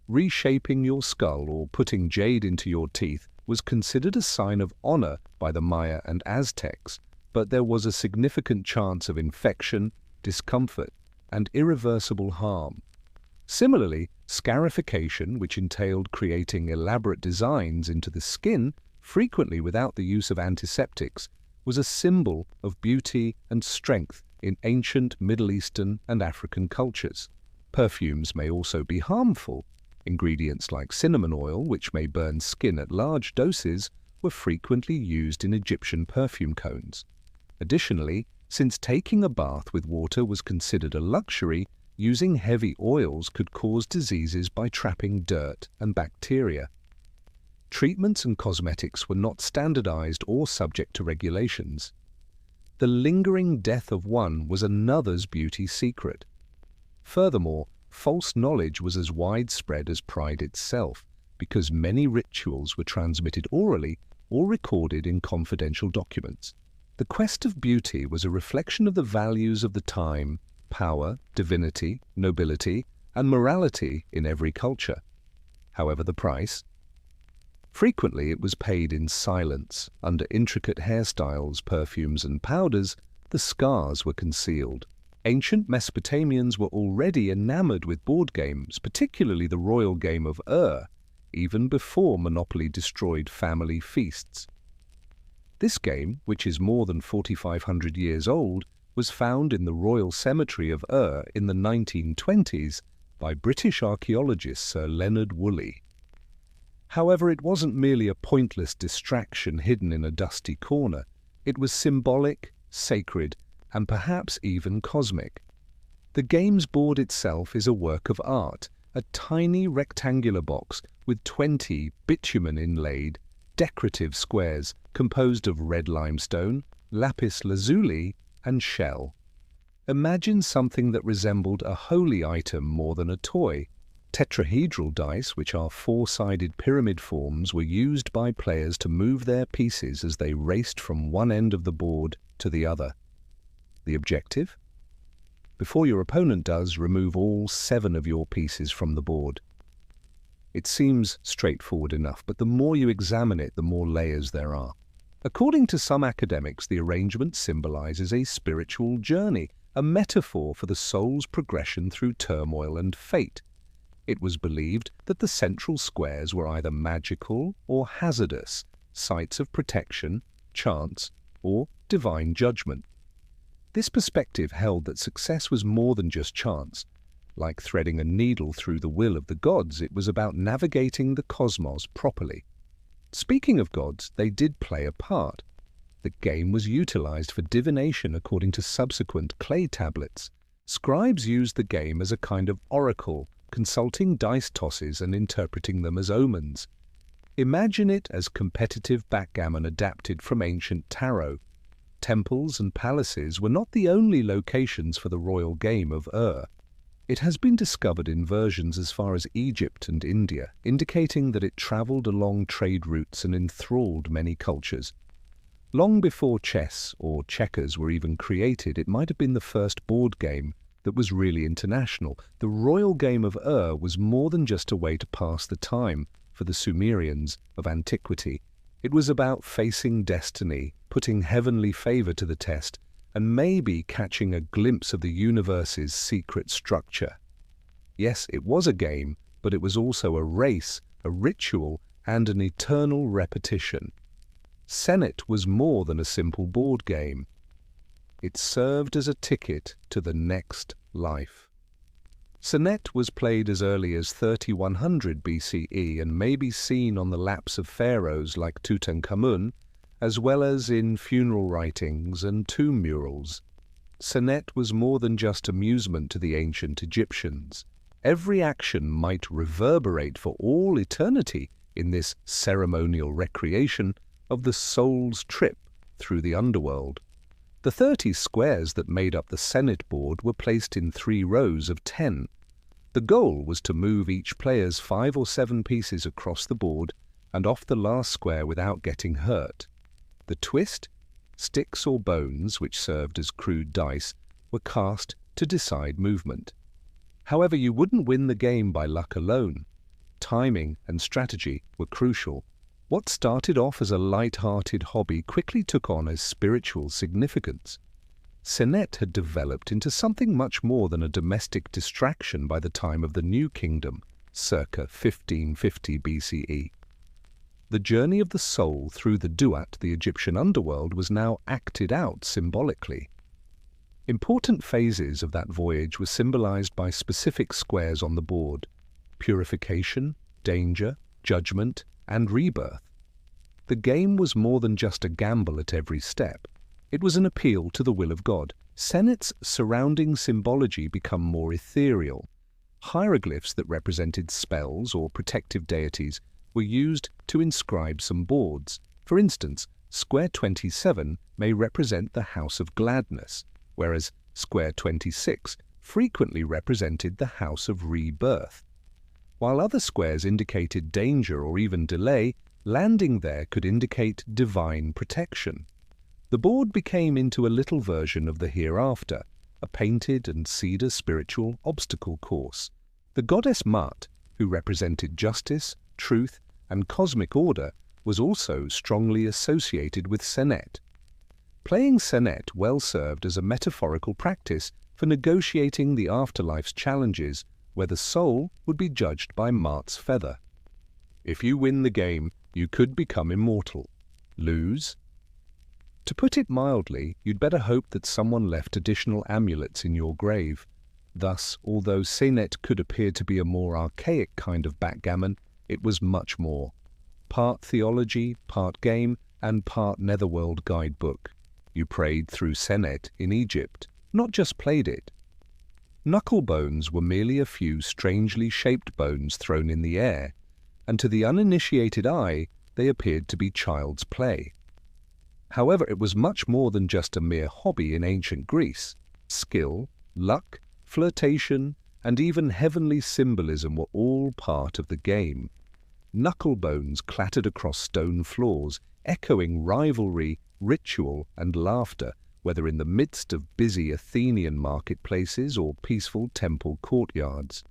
Reshaping your skull or putting jade into your teeth was considered a sign of honor by the Maya and Aztecs, but there was a significant chance of infection, discomfort, and irreversible harm. Similarly, scarification, which entailed creating elaborate designs into the skin, frequently without the use of antiseptics, was a symbol of beauty and strength in ancient Middle Eastern and African cultures. Perfumes may also be harmful. Ingredients like cinnamon oil, which may burn skin at large doses, were frequently used in Egyptian perfume cones. Additionally, since taking a bath with water was considered a luxury, using heavy oils could cause diseases by trapping dirt and bacteria. Treatments and cosmetics were not standardized or subject to regulations. The lingering death of one was another's beauty secret. Furthermore, false knowledge was as widespread as pride itself, because many rituals were transmitted orally or recorded in confidential documents. The quest of beauty was a reflection of the values of the time, power, divinity, nobility, and morality in every culture. However, the price? Frequently it was paid in silence. Under intricate hairstyles, perfumes, and powders, the scars were concealed. Ancient Mesopotamians were already enamored with board games, particularly the royal game of even before Monopoly destroyed family feasts. This game, which is more than 4,500 years old, was found in the Royal Cemetery of in the 1920s by British archaeologist Sir Leonard Woolley. However, it wasn't merely a pointless distraction hidden in a dusty corner. It was symbolic, sacred, and perhaps even cosmic. The game's board itself is a work of art, a tiny rectangular box with 20 bitumen-inlaid, decorative squares composed of red limestone, lapis lazuli, and shell. Imagine something that resembled a holy item more than a toy. Tetrahedral dice, which are four-sided pyramid forms, were used by players to move their pieces as they raced from one end of the board to the other. The objective? Before your opponent does, remove all 7 of your pieces from the board. It seems straightforward enough, but the more you examine it, the more layers there are. According to some academics, the arrangement symbolizes a spiritual journey, a metaphor for the soul's progression through turmoil and fate. It was believed that the central squares were either magical or hazardous, sites of protection, chance, or divine judgment. This perspective held that success was more than just chance. Like threading a needle through the will of the gods, it was about navigating the cosmos properly. Speaking of gods, they did play a part. The game was utilized for divination according to subsequent clay tablets. Scribes used the game as a kind of oracle, consulting dice tosses and interpreting them as omens. Imagine it as competitive backgammon adapted from ancient tarot. Temples and palaces were not the only locations for the royal game of It has been discovered in versions as far as Egypt and India, indicating that it travelled along trade routes and enthralled many cultures. Long before chess or checkers were even created, it might have been the first board game that was really international. The royal game of was more than just a way to pass the time for the Sumerians of antiquity. It was about facing destiny, putting heavenly favour to the test, and maybe catching a glimpse of the universe's secret structure. Yes, it was a game, but it was also a race, a ritual, and an eternal repetition. Senet was more than a simple board game. It served as a ticket to the next life. Senet was played as early as 3100 BCE and may be seen on the laps of pharaohs like Tutankhamun, as well as in funeral writings and tomb murals. Senet was more than just amusement to the ancient Egyptians. Every action might reverberate for all eternity in this ceremonial recreation of the soul's trip through the underworld. The 30 squares that made up the Senet board were placed in 3 rows of 10. The goal was to move each player's 5 or 7 pieces across the board and off the last square without getting hurt. The twist, sticks or bones, which served as crude dice, were cast to decide movement. However, you wouldn't win the game by luck alone. Timing and strategy were crucial. What started off as a light-hearted hobby quickly took on a spiritual significance. Senet had developed into something much more than a domestic distraction by the time of the New Kingdom, circa 1550 BCE. The journey of the soul through the Duat, the Egyptian underworld, was now acted out symbolically. Important phases of that voyage were symbolized by specific squares on the board: purification, danger, judgment, and rebirth. The game was more than just a gamble at every step. It was an appeal to the will of God. Senet's surrounding symbology became more ethereal. Hieroglyphs that represented spells or protective deities were used to inscribe some boards. For instance, square 27 may represent the House of Gladness, whereas square 26 frequently represented the House of Rebirth. While other squares indicated danger or even delay, landing there could indicate divine protection. The board became into a little version of the hereafter, a painted and cedar spiritual obstacle course. The goddess Mut, who represented justice, truth, and cosmic order, was also strongly associated with Senet. Playing Senet well served as a metaphorical practice for negotiating the afterlife's challenges, where the soul would be judged by Mut's feather. If you win the game, you could become immortal. Lose? To put it mildly, you'd better hope that someone left additional amulets in your grave. Thus, although Senet could appear to be a more archaic kind of backgammon, it was much more. Part theology, part game, and part netherworld guidebook. You prayed through Senet in Egypt, not just played it. Knuckle bones were merely a few strangely shaped bones thrown in the air, and to the uninitiated eye, they appeared to be child's play. However, it was much more than just a mere hobby in ancient Greece. Skill, luck, flirtation, and even heavenly symbolism were all part of the game. Knucklebones clattered across stone floors, echoing rivalry, ritual, and laughter, whether in the midst of busy Athenian marketplaces or peaceful temple courtyards.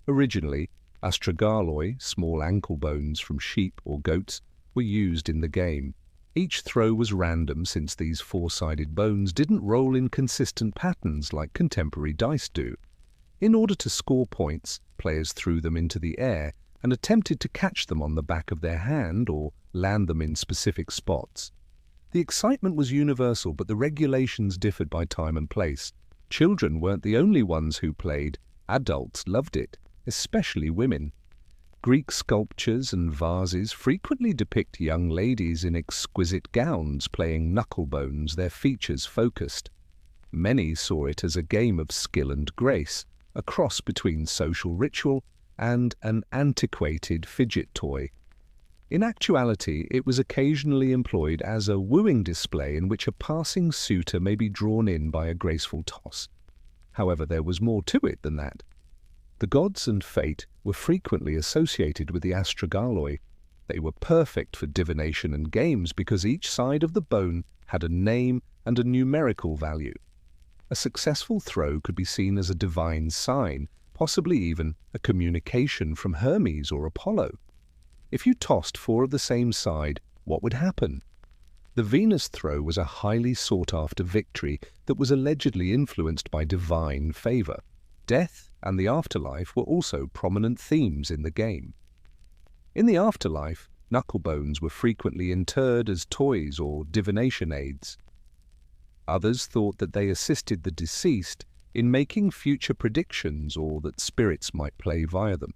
Originally, astragaloi, small ankle bones from sheep or goats, were used in the game. Each throw was random since these four-sided bones didn't roll in consistent patterns like contemporary dice do. In order to score points, players threw them into the air and attempted to catch them on the back of their hand or land them in specific spots. The excitement was universal, but the regulations differed by time and place. Children weren't the only ones who played. Adults loved it, especially women. Greek sculptures and vases frequently depict young ladies in exquisite gowns playing knucklebones, their features focused. Many saw it as a game of skill and grace, a cross between social ritual and an antiquated fidget toy. In actuality, it was occasionally employed as a wooing display in which a passing suitor may be drawn in by a graceful toss. However, there was more to it than that. The gods and fate were frequently associated with the astragaloi. They were perfect for divination and games because each side of the bone had a name and a numerical value. A successful throw could be seen as a divine sign, possibly even a communication from Hermes or Apollo. If you tossed four of the same side, what would happen? The Venus throw was a highly sought-after victory that was allegedly influenced by divine favor. Death and the afterlife were also prominent themes in the game. In the afterlife, knucklebones were frequently interred as toys or divination aids. Others thought that they assisted the deceased in making future predictions or that spirits might play via them.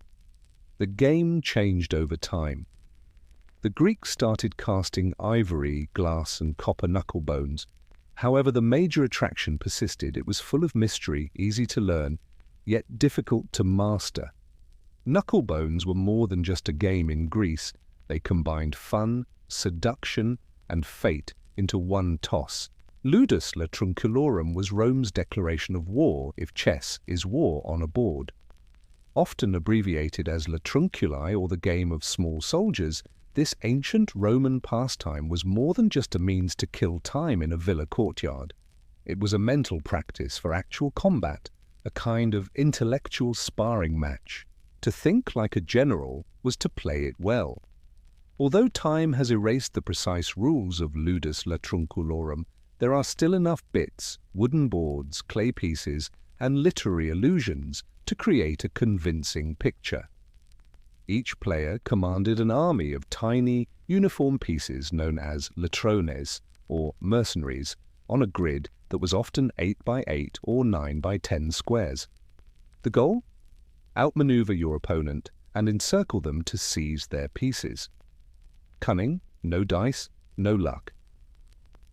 The game changed over time. The Greeks started casting ivory, glass, and copper knucklebones. However, the major attraction persisted. It was full of mystery, easy to learn, yet difficult to master. Knucklebones were more than just a game in Greece. They combined fun, seduction, and fate into one toss. Ludus latrunculorum was Rome's declaration of war if chess is war on a board. Often abbreviated as latrunculi or the game of small soldiers, this ancient Roman pastime was more than just a means to kill time in a villa courtyard. It was a mental practice for actual combat, a kind of intellectual sparring match. To think like a general was to play it well. Although time has erased the precise rules of Ludus latrunculorum, there are still enough bits, wooden boards, clay pieces, and literary allusions to create a convincing picture. Each player commanded an army of tiny, uniform pieces known as latrones, or mercenaries, on a grid that was often 8 by 8 or 9 by 10 squares. The goal? Outmaneuver your opponent and encircle them to seize their pieces. Cunning, no dice, no luck.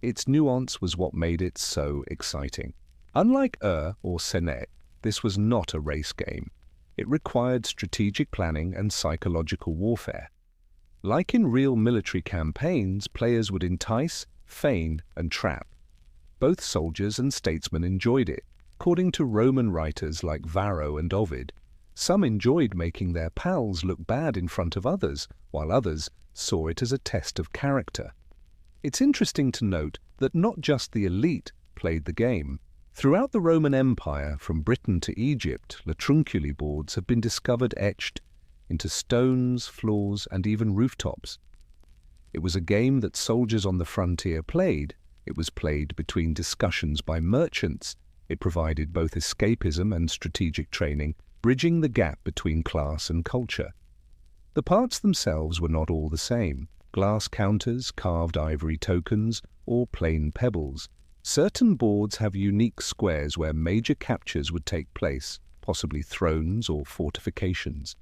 Its nuance was what made it so exciting. Unlike or Senet, this was not a race game. It required strategic planning and psychological warfare. Like in real military campaigns, players would entice, feign, and trap. Both soldiers and statesmen enjoyed it. According to Roman writers like Varro and Ovid, some enjoyed making their pals look bad in front of others, while others saw it as a test of character. It's interesting to note that not just the elite played the game. Throughout the Roman Empire, from Britain to Egypt, latrunculi boards have been discovered etched into stones, floors, and even rooftops. It was a game that soldiers on the frontier played. It was played between discussions by merchants. It provided both escapism and strategic training, bridging the gap between class and culture. The parts themselves were not all the same. Glass counters, carved ivory tokens, or plain pebbles. Certain boards have unique squares where major captures would take place, possibly thrones or fortifications.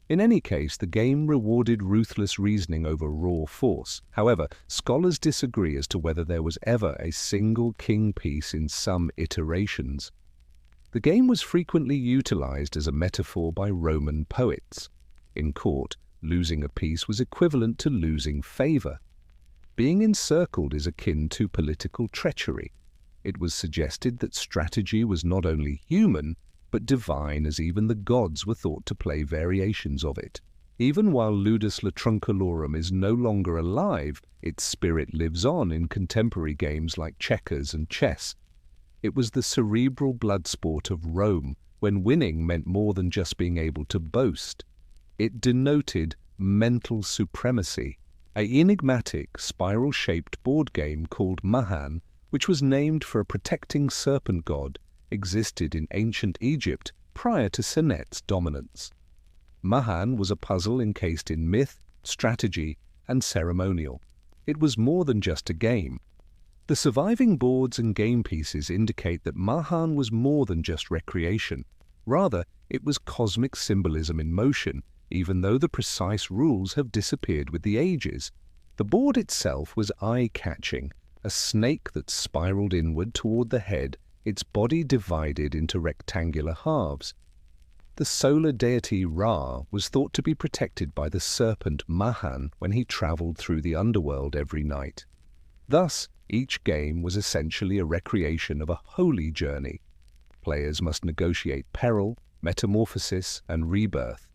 In any case, the game rewarded ruthless reasoning over raw force. However, scholars disagree as to whether there was ever a single king piece in some iterations. The game was frequently utilized as a metaphor by Roman poets. In court, losing a piece was equivalent to losing favor. Being encircled is akin to political treachery. It was suggested that strategy was not only human, but divine as even the gods were thought to play variations of it. Even while Ludus Latruncalorum is no longer alive, its spirit lives on in contemporary games like checkers and chess. It was the cerebral blood sport of Rome, when winning meant more than just being able to boast. It denoted mental supremacy. An enigmatic, spiral-shaped board game called Mahan, which was named for a protecting serpent god, existed in ancient Egypt prior to Senet's dominance. Mahan was a puzzle encased in myth, strategy, and ceremonial. It was more than just a game. The surviving boards and game pieces indicate that Mahan was more than just recreation. Rather, it was cosmic symbolism in motion, even though the precise rules have disappeared with the ages. The board itself was eye-catching, a snake that spiraled inward toward the head, its body divided into rectangular halves. The solar deity Ra was thought to be protected by the serpent Mahan when he traveled through the underworld every night. Thus, each game was essentially a recreation of a holy journey. Players must negotiate peril, metamorphosis, and rebirth.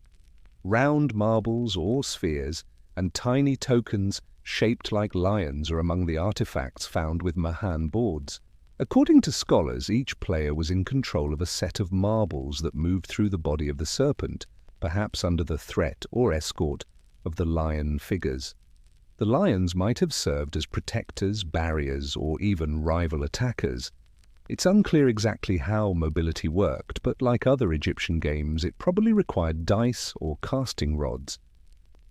Round marbles or spheres and tiny tokens shaped like lions are among the artifacts found with Mahan boards. According to scholars, each player was in control of a set of marbles that moved through the body of the serpent, perhaps under the threat or escort of the lion figures. The lions might have served as protectors, barriers, or even rival attackers. It's unclear exactly how mobility worked, but like other Egyptian games, it probably required dice or casting rods.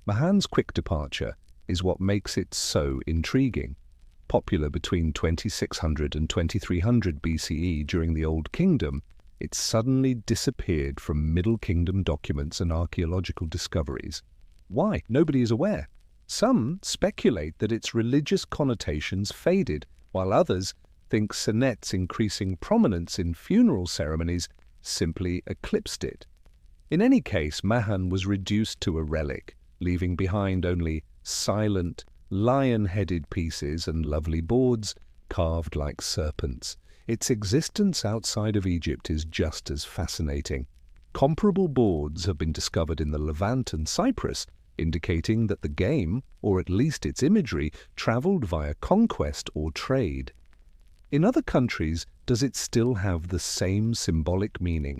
Mahan's quick departure is what makes it so intriguing. Popular between 2600 and 2300 BCE during the Old Kingdom, it suddenly disappeared from Middle Kingdom documents and archaeological discoveries. Why? Nobody is aware. Some speculate that its religious connotations faded, while others think Senet's increasing prominence in funeral ceremonies simply eclipsed it. In any case, Mahan was reduced to a relic, leaving behind only silent, lion-headed pieces and lovely boards carved like serpents. Its existence outside of Egypt is just as fascinating. Comparable boards have been discovered in the Levant and Cyprus, indicating that the game, or at least its imagery, traveled via conquest or trade. In other countries, does it still have the same symbolic meaning?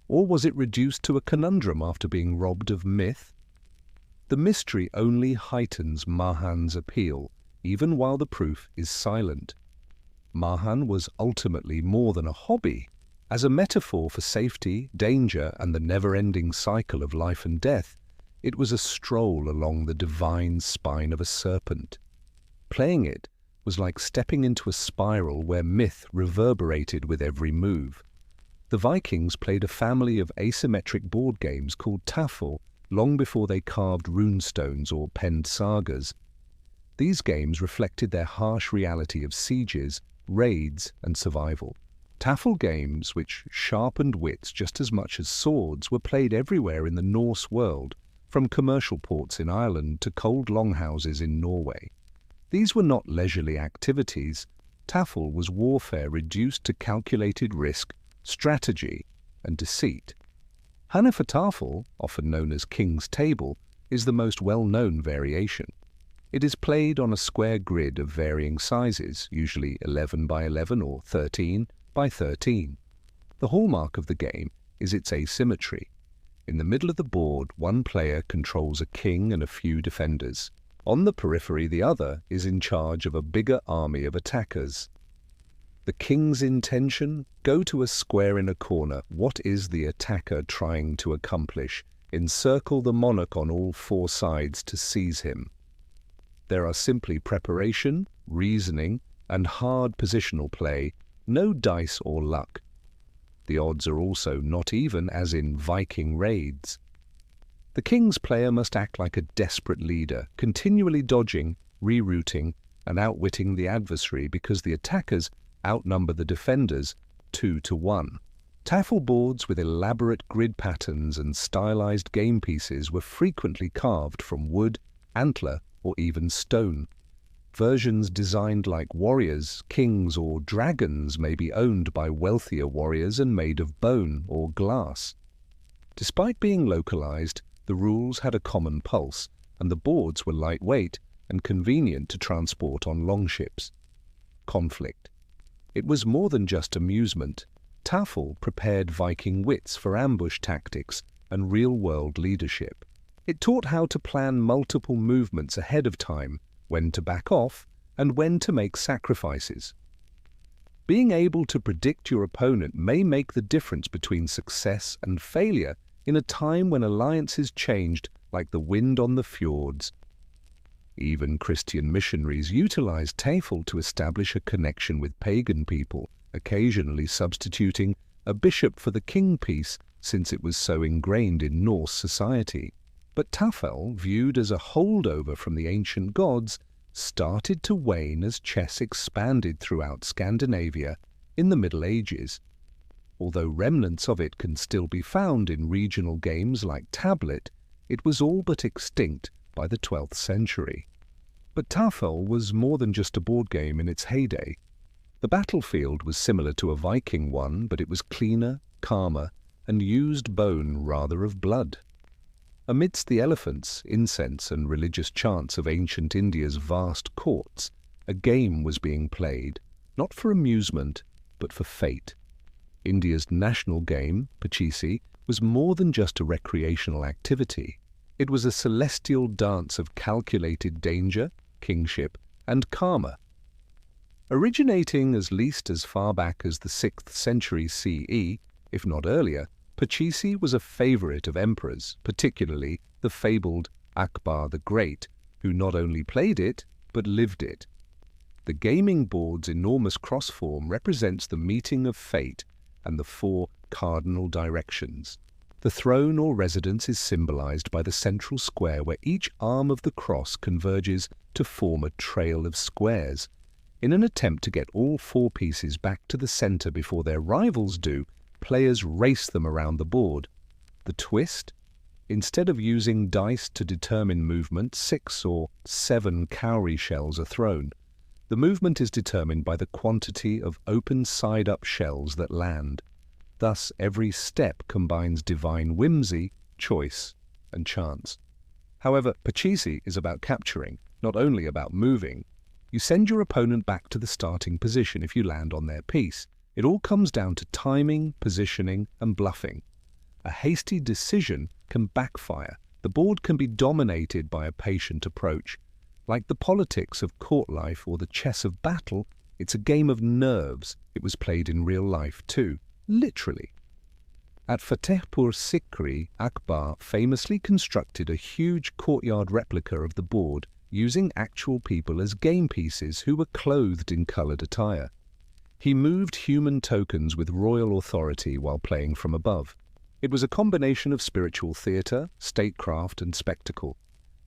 Or was it reduced to a conundrum after being robbed of myth? The mystery only heightens Mahan's appeal, even while the proof is silent. Mahan was ultimately more than a hobby. As a metaphor for safety, danger, and the never-ending cycle of life and death, it was a stroll along the divine spine of a serpent. Playing it was like stepping into a spiral where myth reverberated with every move. The Vikings played a family of asymmetric board games called Tafel long before they carved runestones or penned sagas. These games reflected their harsh reality of sieges, raids, and survival. Tafel games, which sharpened wits just as much as swords, were played everywhere in the Norse world, from commercial ports in Ireland to cold longhouses in Norway. These were not leisurely activities. Tafel was warfare reduced to calculated risk, strategy, and deceit. Tafel, often known as King's Table, is the most well-known variation. It is played on a square grid of varying sizes, usually 11 by 11 or 13 by 13. The hallmark of the game is its asymmetry. In the middle of the board, one player controls a king and a few defenders. On the periphery, the other is in charge of a bigger army of attackers. The king's intention? Go to a square in a corner. What is the attacker trying to accomplish? Encircle the monarch on all four sides to seize him. There are simply preparation, reasoning, and hard positional play, no dice or luck. The odds are also not even as in Viking raids. The king's player must act like a desperate leader, continually dodging, rerouting, and outwitting the adversary because the attackers outnumber the defenders 2-1. Tafel boards with elaborate grid patterns and stylized game pieces were frequently carved from wood, antler, or even stone. Versions designed like warriors, kings, or dragons may be owned by wealthier warriors and made of bone or glass. Despite being localized, the rules had a common pulse, and the boards were lightweight and convenient to transport on longships. Conflict. It was more than just amusement. Tafel prepared Viking wits for ambush tactics and real-world leadership. It taught how to plan multiple movements ahead of time, when to back off, and when to make sacrifices. Being able to predict your opponent may make the difference between success and failure in a time when alliances changed like the wind on the fjords. Even Christian missionaries utilized Tafel to establish a connection with pagan people, occasionally substituting a bishop for the king piece since it was so ingrained in Norse society. But Tafel, viewed as a holdover from the ancient gods, started to wane as chess expanded throughout Scandinavia in the Middle Ages. Although remnants of it can still be found in regional games like tablet, it was all but extinct by the 12th century. But Tafel was more than just a board game in its heyday. The battlefield was similar to a Viking one, but it was cleaner, calmer, and used bone rather of blood. Amidst the elephants, incense, and religious chants of ancient India's vast courts, a game was being played, not for amusement, but for fate. India's national game, Pachisi, was more than just a recreational activity. It was a celestial dance of calculated danger, kingship, and karma. Originating as least as far back as the 6th century CE, if not earlier, Pachisi was a favorite of emperors, particularly the fabled Akbar the Great, who not only played it, but lived it. The gaming board's enormous cross-form represents the meeting of fate and the 4 cardinal directions. The throne or residence is symbolized by the central square where each arm of the cross converges to form a trail of squares. In an attempt to get all 4 pieces back to the center before their rivals do, players race them around the board. The twist? Instead of using dice to determine movement, 6 or 7 cowrie shells are thrown. The movement is determined by the quantity of open side-up shells that land. Thus, every step combines divine whimsy, choice, and chance. However, Pachisi is about capturing, not only about moving. You send your opponent back to the starting position if you land on their piece. It all comes down to timing, positioning, and bluffing. A hasty decision can backfire. The board can be dominated by a patient approach. Like the politics of court life or the chess of battle, it's a game of nerves. It was played in real life too. Literally. At Fatehpur Sikri, Akbar famously constructed a huge courtyard replica of the board using actual people as game pieces who were clothed in coloured attire. He moved human tokens with royal authority while playing from above. It was a combination of spiritual theatre, statecraft, and spectacle.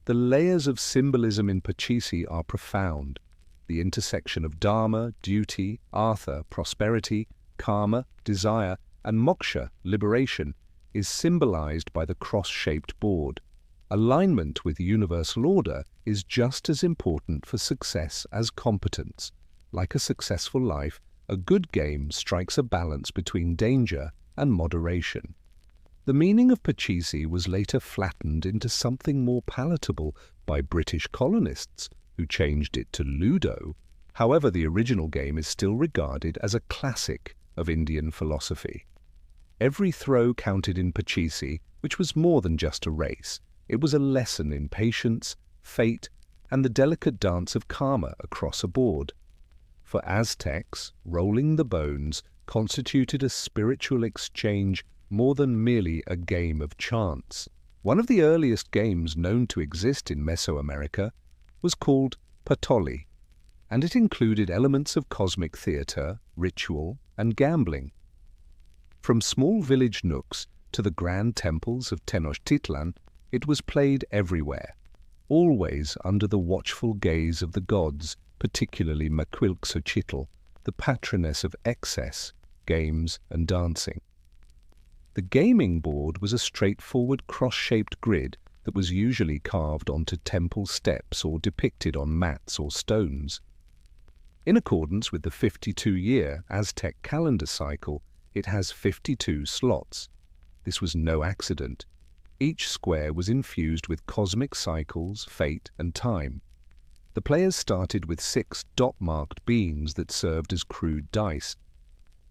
The layers of symbolism in Pachisi are profound. The intersection of dharma, duty, artha, prosperity, karma, desire, and moksha, liberation, is symbolized by the cross-shaped board. Alignment with universal order is just as important for success as competence. Like a successful life, a good game strikes a balance between danger and moderation. The meaning of Pachisi was later flattened into something more palatable by British colonists, who changed it to Ludo. However, the original game is still regarded as a classic of Indian philosophy. Every throw counted in Pachisi, which was more than just a race. It was a lesson in patience, fate, and the delicate dance of karma across a board. For Aztecs, rolling the bones constituted a spiritual exchange more than merely a game of chance. One of the earliest games known to exist in Mesoamerica was called Patoli, and it included elements of cosmic theatre, ritual, and gambling. From small village nooks to the grand temples of Tenochtitlan, it was played everywhere, always under the watchful gaze of the gods, particularly Maquilxochitl, the patroness of excess, games, and dancing. The gaming board was a straightforward cross-shaped grid that was usually carved onto temple steps or depicted on mats or stones. In accordance with the 52-year Aztec calendar cycle, it has 52 slots. This was no accident. Each square was infused with cosmic cycles, fate, and time. The players started with 6 dot-marked beams that served as crude dice.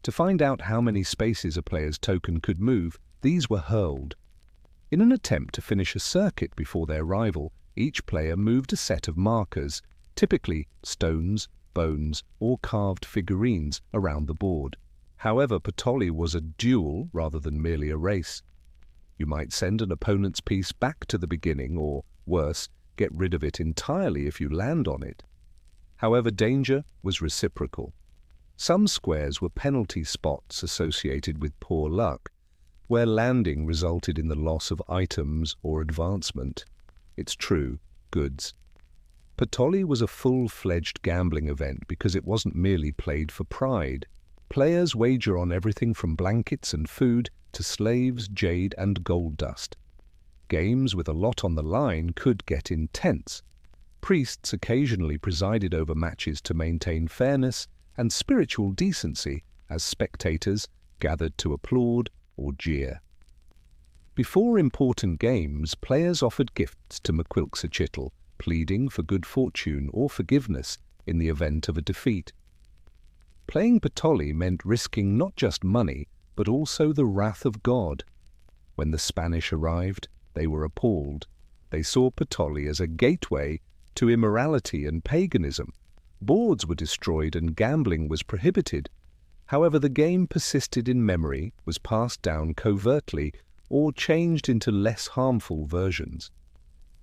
To find out how many spaces a player's token could move, these were hurled. In an attempt to finish a circuit before their rival, each player moved a set of markers, typically stones, bones, or carved figurines, around the board. However, Patoli was a duel rather than merely a race. You might send an opponent's piece back to the beginning, or, worse, get rid of it entirely if you land on it. However, danger was reciprocal. Some squares were penalty spots associated with poor luck, where landing resulted in the loss of items or advancement. It's true, goods. Patoli was a full-fledged gambling event because it wasn't merely played for pride. Players wager on everything from blankets and food to slaves, jade, and gold dust. Games with a lot on the line could get intense. Priests occasionally presided over matches to maintain fairness and spiritual decency as spectators gathered to applaud or jeer. Before important games, players offered gifts to Mquilxachitl, pleading for good fortune or forgiveness in the event of a defeat. Playing Patoli meant risking not just money, but also the wrath of God. When the Spanish arrived, they were appalled. They saw Patoli as a gateway to immorality and paganism. Boards were destroyed and gambling was prohibited. However, the game persisted in memory, was passed down covertly, or changed into less harmful versions.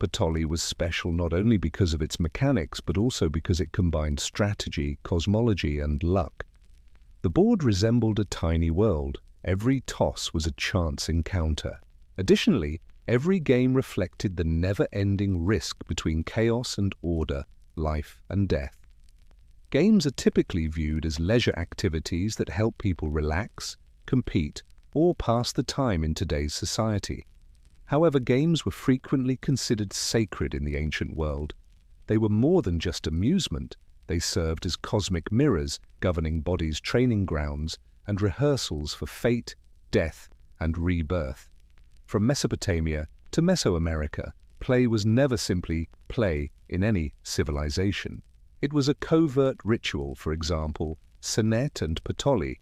Patoli was special not only because of its mechanics, but also because it combined strategy, cosmology, and luck. The board resembled a tiny world. Every toss was a chance encounter. Additionally, every game reflected the never-ending risk between chaos and order, life and death. Games are typically viewed as leisure activities that help people relax, compete, or pass the time in today's society. However, games were frequently considered sacred in the ancient world. They were more than just amusement. They served as cosmic mirrors governing bodies' training grounds and rehearsals for fate, death, and rebirth. From Mesopotamia to Mesoamerica, play was never simply play in any civilization. It was a covert ritual, for example, Senet and Patoli.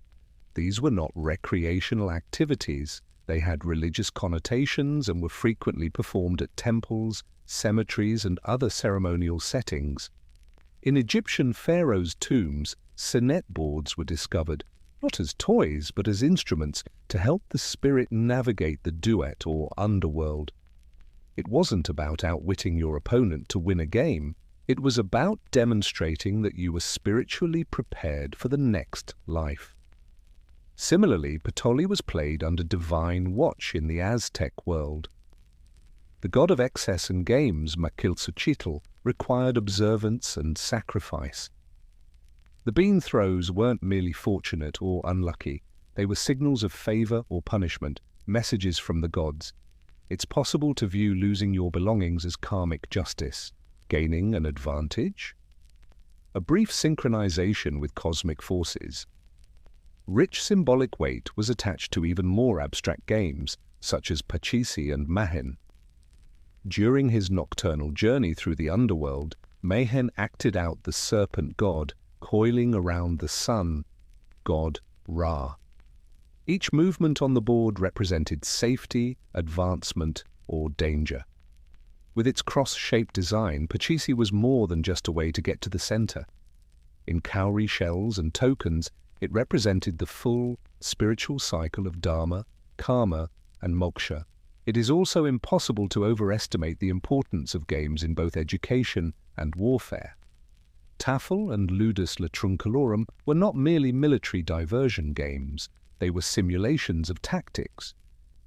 These were not recreational activities. They had religious connotations and were frequently performed at temples, cemeteries, and other ceremonial settings. In Egyptian pharaohs' tombs, Senet boards were discovered, not as toys, but as instruments to help the spirit navigate the duet or underworld. It wasn't about outwitting your opponent to win a game. It was about demonstrating that you were spiritually prepared for the next life. Similarly, Patoli was played under divine watch in the Aztec world. The god of excess and games, Mquilxachitl, required observance and sacrifice. The bean throws weren't merely fortunate or unlucky. They were signals of favor or punishment, messages from the gods. It's possible to view losing your belongings as karmic justice, gaining an advantage, a brief synchronization with cosmic forces. Rich symbolic weight was attached to even more abstract games, such as Pachisi and Mahen. During his nocturnal journey through the underworld, Mahen acted out the serpent god coiling around the sun, god Ra. Each movement on the board represented safety, advancement, or danger. With its cross-shaped design, Pachisi was more than just a way to get to the center. In cowrie shells and tokens, it represented the full spiritual cycle of dharma, karma, and moksha. It is also impossible to overestimate the importance of games in both education and warfare. Tafel and Ludus Latruncalorum were not merely military diversion games, they were simulations of tactics.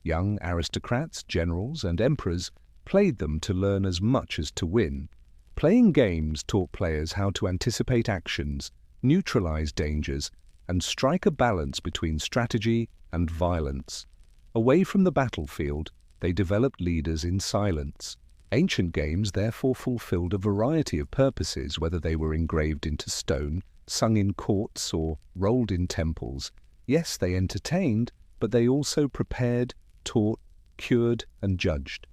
Young aristocrats, generals, and emperors played them to learn as much as to win. Playing games taught players how to anticipate actions, neutralize dangers, and strike a balance between strategy and violence. Away from the battlefield, They developed leaders in silence. Ancient games therefore fulfilled a variety of purposes, whether they were engraved into stone, sung in courts, or rolled in temples. Yes, they entertained, but they also prepared, taught, cured, and judged.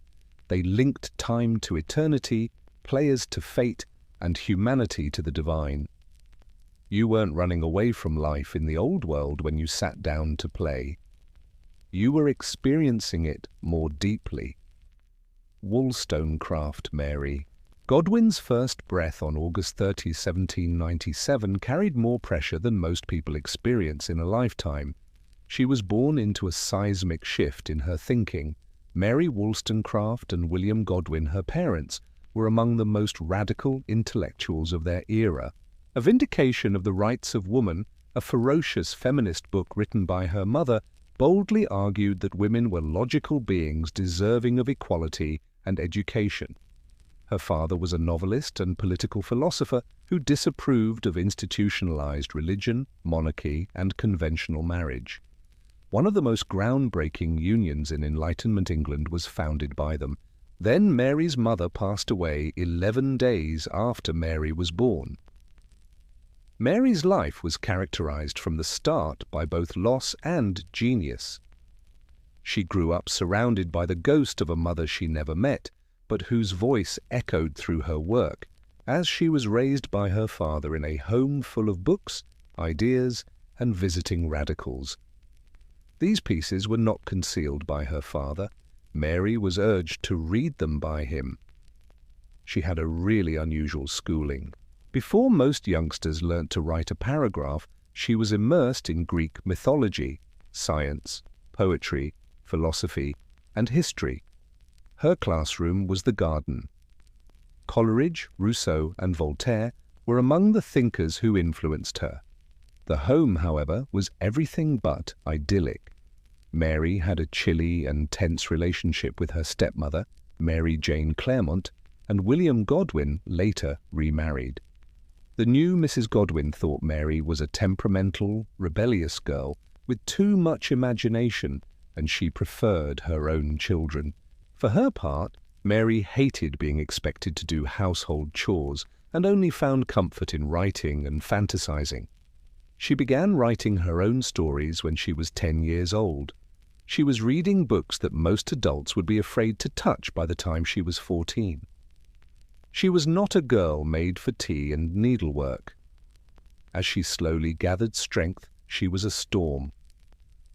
They linked time to eternity, players to fate, and humanity to the divine. You weren't running away from life in the old world when you sat down to play. You were experiencing it more deeply. Wollstonecraft, Mary. Godwin's first breath on August 30, 1797 carried more pressure than most people experience in a lifetime. She was born into a seismic shift in her thinking. Mary Wollstonecraft and William Godwin, her parents, were among the most radical intellectuals of their era. A Vindication of the Rights of Woman, a ferocious feminist book written by her mother, boldly argued that women were logical beings deserving of equality and education. Her father was a novelist and political philosopher who disapproved of institutionalized religion, monarchy, and conventional marriage. One of the most groundbreaking unions in Enlightenment England was founded by them. Then Mary's mother passed away 11 days after Mary was born. Mary's life was characterized from the start by both loss and genius. She grew up surrounded by the ghost of a mother she never met, but whose voice echoed through her work, as she was raised by her father in a home full of books, ideas, and visiting radicals. These pieces were not concealed by her father. Mary was urged to read them by him. She had a really unusual schooling. Before most youngsters learnt to write a paragraph, she was immersed in Greek mythology, science, poetry, philosophy, and history. Her classroom was the garden. Coleridge, Rousseau, and Voltaire were among the thinkers who influenced her. The home, however, was everything but idyllic. Mary had a chilly and tense relationship with her stepmother, Mary Jane Clairmont, and William Godwin later remarried. The new Mrs. Godwin thought Mary was a temperamental, rebellious girl with too much imagination, and she preferred her own children. For her part, Mary hated being expected to do household chores and only found comfort in writing and fantasizing. She began writing her own stories when she was 10 years old. She was reading books that most adults would be afraid to touch by the time she was 14. She was not a girl made for tea and needlework. As she slowly gathered strength, she was a storm.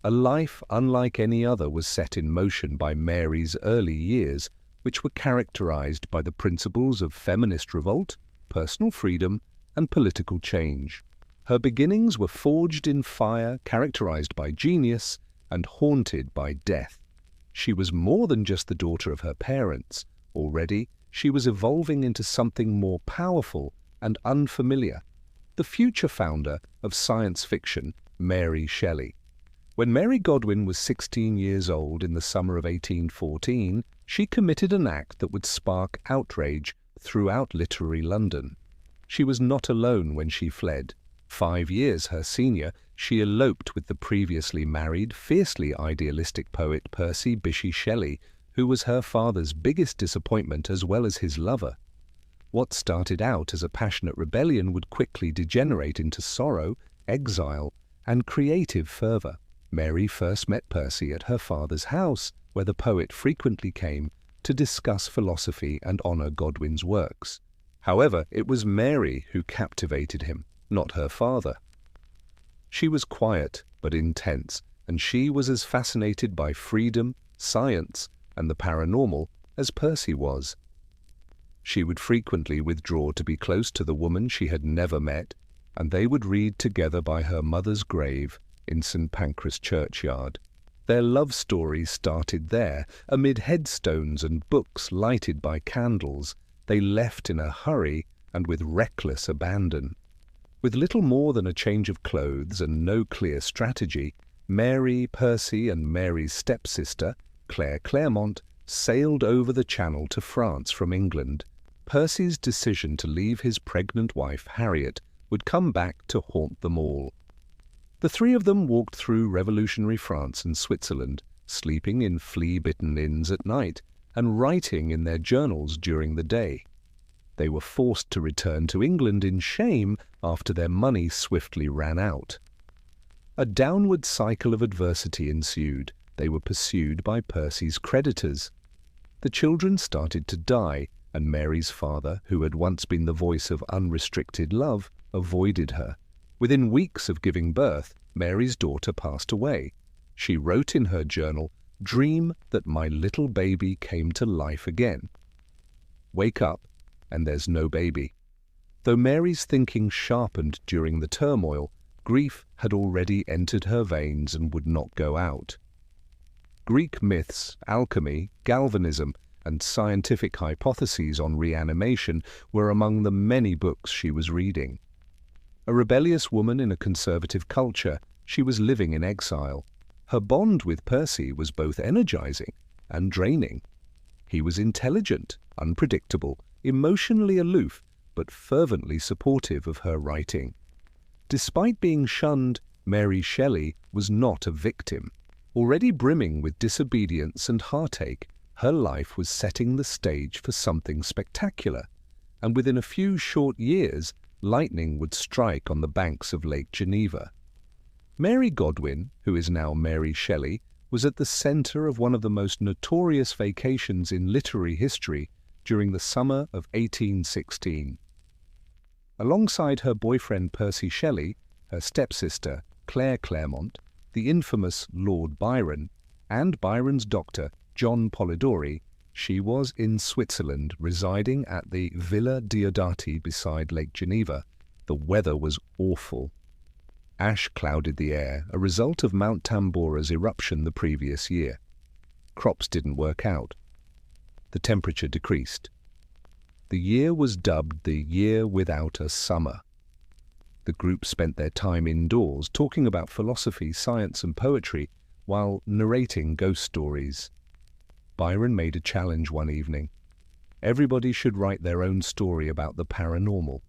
A life unlike any other was set in motion by Mary's early years, which were characterized by the principles of feminist revolt, personal freedom, and political change. Her beginnings were forged in fire, characterized by genius, and haunted by death. She was more than just the daughter of her parents. Already, she was evolving into something more powerful and unfamiliar, the future founder of science fiction, Mary Shelley. When Mary Godwin was 16 years old in the summer of 1814, she committed an act that would spark outrage throughout literary London. She was not alone when she fled. 5 years her senior, she eloped with the previously married, fiercely idealistic poet Percy Bysshe Shelley, who was her father's biggest disappointment as well as his lover. What started out as a passionate rebellion would quickly degenerate into sorrow, exile, and creative fervor. Mary first met Percy at her father's house, where the poet frequently came to discuss philosophy and honor Godwin's works. However, it was Mary who captivated him, not her father. She was quiet but intense, and she was as fascinated by freedom, science, and the paranormal as Percy was. She would frequently withdraw to be close to the woman she had never met, and they would read together by her mother's grave in St. Pancras churchyard. Their love story started there, amid headstones and books lighted by candles. They left in a hurry and with reckless abandon. With little more than a change of clothes and no clear strategy, Mary, Percy, and Mary's stepsister, Claire Clairmont, sailed over the Channel to France from England. Percy's decision to leave his pregnant wife, Harriet, would come back to haunt them all. The three of them walked through revolutionary France and Switzerland, sleeping in flea-bitten inns at night, and writing in their journals during the day. They were forced to return to England in shame after their money swiftly ran out. A downward cycle of adversity ensued. They were pursued by Percy's creditors. The children started to die, and Mary's father, who had once been the voice of unrestricted love, avoided her. Within weeks of giving birth, Mary's daughter passed away. She wrote in her journal, "Dream that my little baby came to life again." Wake up, and there's no baby. Though Mary's thinking sharpened during the turmoil, grief had already entered her veins and would not go out. Greek myths, alchemy, galvanism, and scientific hypotheses on reanimation were among the many books she was reading. A rebellious woman in a conservative culture, she was living in exile. Her bond with Percy was both energizing and draining. He was intelligent, unpredictable, emotionally aloof, but fervently supportive of her writing. Despite being shunned, Mary Shelley was not a victim. Already brimming with disobedience and heartache, her life was setting the stage for something spectacular, and within a few short years, lightning would strike on the banks of Lake Geneva. Mary Godwin, who is now Mary Shelley, was at the center of one of the most notorious vacations in literary history during the summer of 1816. Alongside her boyfriend Percy Shelley, her stepsister Claire Clairmont, the infamous Lord Byron, and Byron's doctor John Polidori, she was in Switzerland, residing at the Villa Diodati beside Lake Geneva. The weather was awful. Ash clouded the air, a result of Mount Tambora's eruption the previous year. Crops didn't work out. The temperature decreased. The year was dubbed the year without a summer. The group spent their time indoors talking about philosophy, science, and poetry while narrating ghost stories. Byron made a challenge one evening. Everybody should write their own story about the paranormal.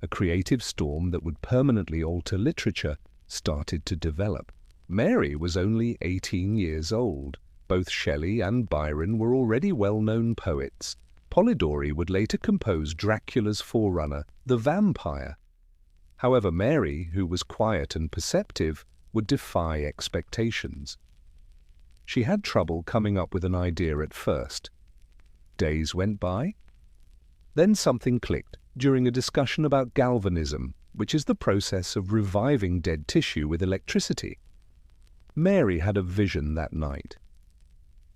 A creative storm that would permanently alter literature started to develop. Mary was only 18 years old. Both Shelley and Byron were already well-known poets. Polidori would later compose Dracula's forerunner, The Vampire. However, Mary, who was quiet and perceptive, would defy expectations. She had trouble coming up with an idea at first. Days went by. Then something clicked during a discussion about galvanism, which is the process of reviving dead tissue with electricity. Mary had a vision that night.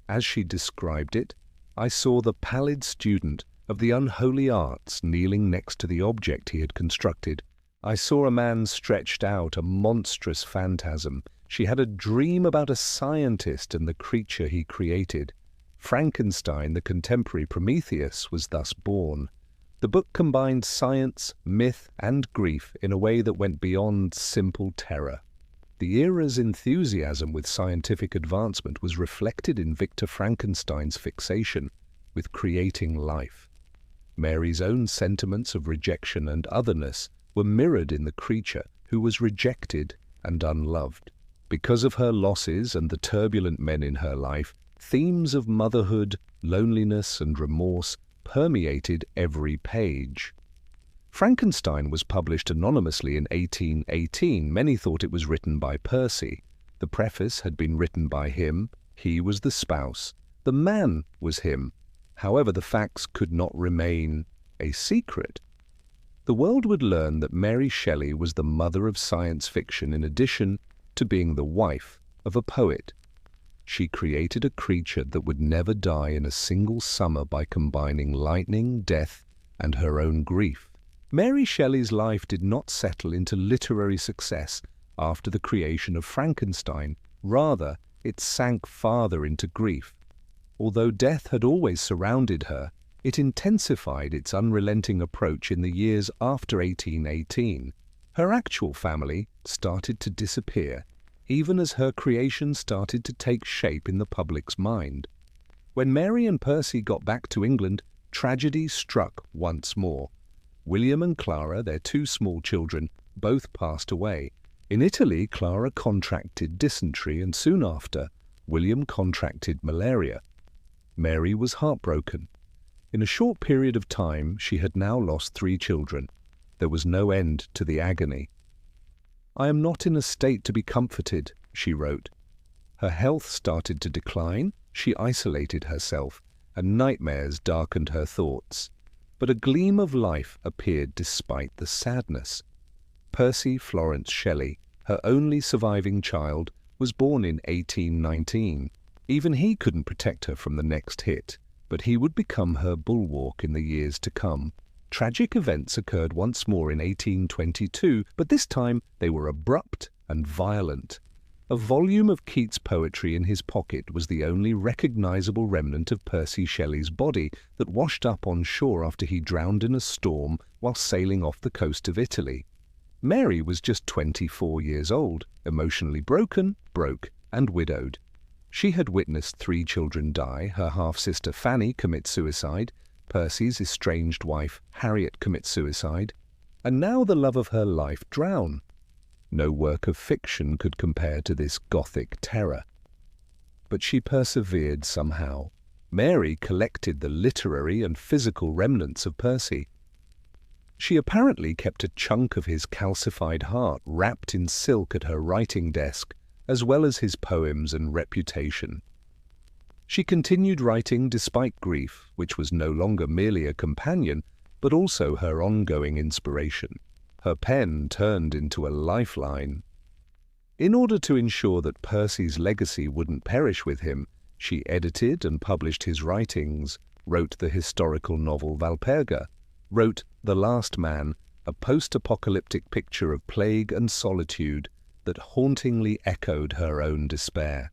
As she described it, "I saw the pallid student of the unholy arts kneeling next to the object he had constructed. I saw a man stretched out, a monstrous phantasm. She had a dream about a scientist and the creature he created. Frankenstein, the contemporary Prometheus, was thus born." The book combined science, myth, and grief in a way that went beyond simple terror. The era's enthusiasm with scientific advancement was reflected in Victor Frankenstein's fixation with creating life. Mary's own sentiments of rejection and otherness were mirrored in the creature who was rejected and unloved. Because of her losses and the turbulent men in her life, themes of motherhood, loneliness, and remorse permeated every page. Frankenstein was published anonymously in 1818. Many thought it was written by Percy. The preface had been written by him. He was the spouse. The man was him. However, the facts could not remain a secret. The world would learn that Mary Shelley was the mother of science fiction in addition to being the wife of a poet. She created a creature that would never die in a single summer by combining lightning, death, and her own grief. Mary Shelley's life did not settle into literary success after the creation of Frankenstein. Rather, it sank farther into grief. Although death had always surrounded her, it intensified its unrelenting approach in the years after 1818. Her actual family started to disappear, even as her creation started to take shape in the public's mind. When Mary and Percy got back to England, tragedy struck once more. William and Clara, their two small children, both passed away. In Italy, Clara contracted dysentery and soon after, William contracted malaria. Mary was heartbroken. In a short period of time, she had now lost 3 children. There was no end to the agony. "I am not in a state to be comforted," she wrote. Her health started to decline, she isolated herself, and nightmares darkened her thoughts. But a gleam of life appeared despite the sadness. Percy Florence Shelley, her only surviving child, was born in 1819. Even he couldn't protect her from the next hit, but he would become her bulwark in the years to come. Tragic events occurred once more in 1822, but this time they were abrupt and violent. A volume of Keats' poetry in his pocket was the only recognizable remnant of Percy Shelley's body that washed up on shore after he drowned in a storm while sailing off the coast of Italy. Mary was just 24 years old, emotionally broken, broke, and widowed. She had witnessed 3 children die, her half-sister Fanny commit suicide, Percy's estranged wife Harriet commit suicide, and now the love of her life drown. No work of fiction could compare to this Gothic terror. But she persevered somehow. Mary collected the literary and physical remnants of Percy. She apparently kept a chunk of his calcified heart wrapped in silk at her writing desk, as well as his poems and reputation. She continued writing despite grief, which was no longer merely a companion, but also her ongoing inspiration. Her pen turned into a lifeline. In order to ensure that Percy's legacy wouldn't perish with him, she edited and published his writings, wrote the historical novel Valperga, wrote The Last Man, a post-apocalyptic picture of plague and solitude that hauntingly echoed her own despair.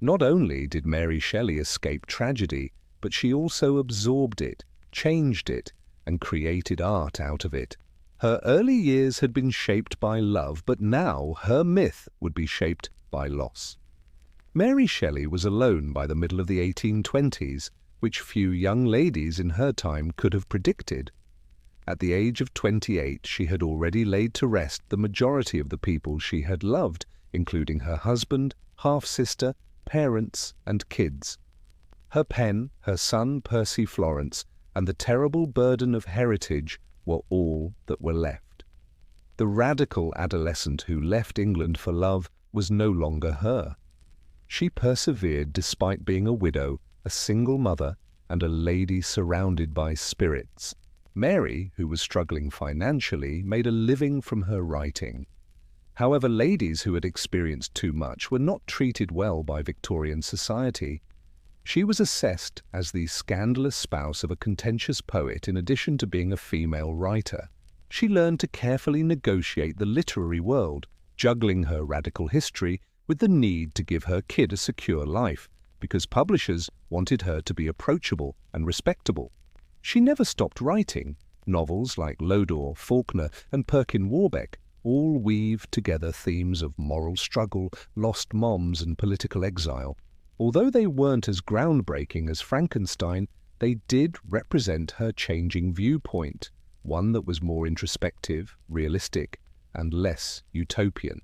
Not only did Mary Shelley escape tragedy, but she also absorbed it, changed it, and created art out of it. Her early years had been shaped by love, but now her myth would be shaped by loss. Mary Shelley was alone by the middle of the 1820s, which few young ladies in her time could have predicted. At the age of 28, she had already laid to rest the majority of the people she had loved, including her husband, half-sister, parents, and kids. Her pen, her son Percy Florence, and the terrible burden of heritage were all that were left. The radical adolescent who left England for love was no longer her. She persevered despite being a widow, a single mother, and a lady surrounded by spirits. Mary, who was struggling financially, made a living from her writing. However, ladies who had experienced too much were not treated well by Victorian society. She was assessed as the scandalous spouse of a contentious poet in addition to being a female writer. She learned to carefully negotiate the literary world, juggling her radical history with the need to give her kid a secure life, because publishers wanted her to be approachable and respectable. She never stopped writing. Novels like Lodore, Faulkner, and Perkin Warbeck all weave together themes of moral struggle, lost moms, and political exile. Although they weren't as groundbreaking as Frankenstein, they did represent her changing viewpoint, one that was more introspective, realistic, and less utopian.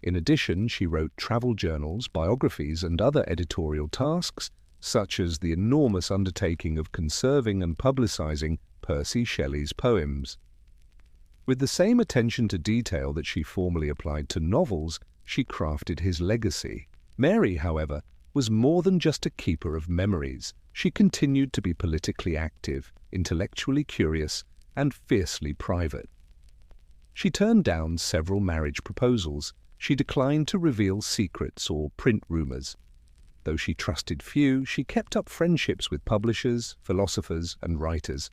In addition, she wrote travel journals, biographies, and other editorial tasks, such as the enormous undertaking of conserving and publicizing Percy Shelley's poems. With the same attention to detail that she formerly applied to novels, she crafted his legacy. Mary, however, was more than just a keeper of memories. She continued to be politically active, intellectually curious, and fiercely private. She turned down several marriage proposals. She declined to reveal secrets or print rumors. Though she trusted few, she kept up friendships with publishers, philosophers, and writers.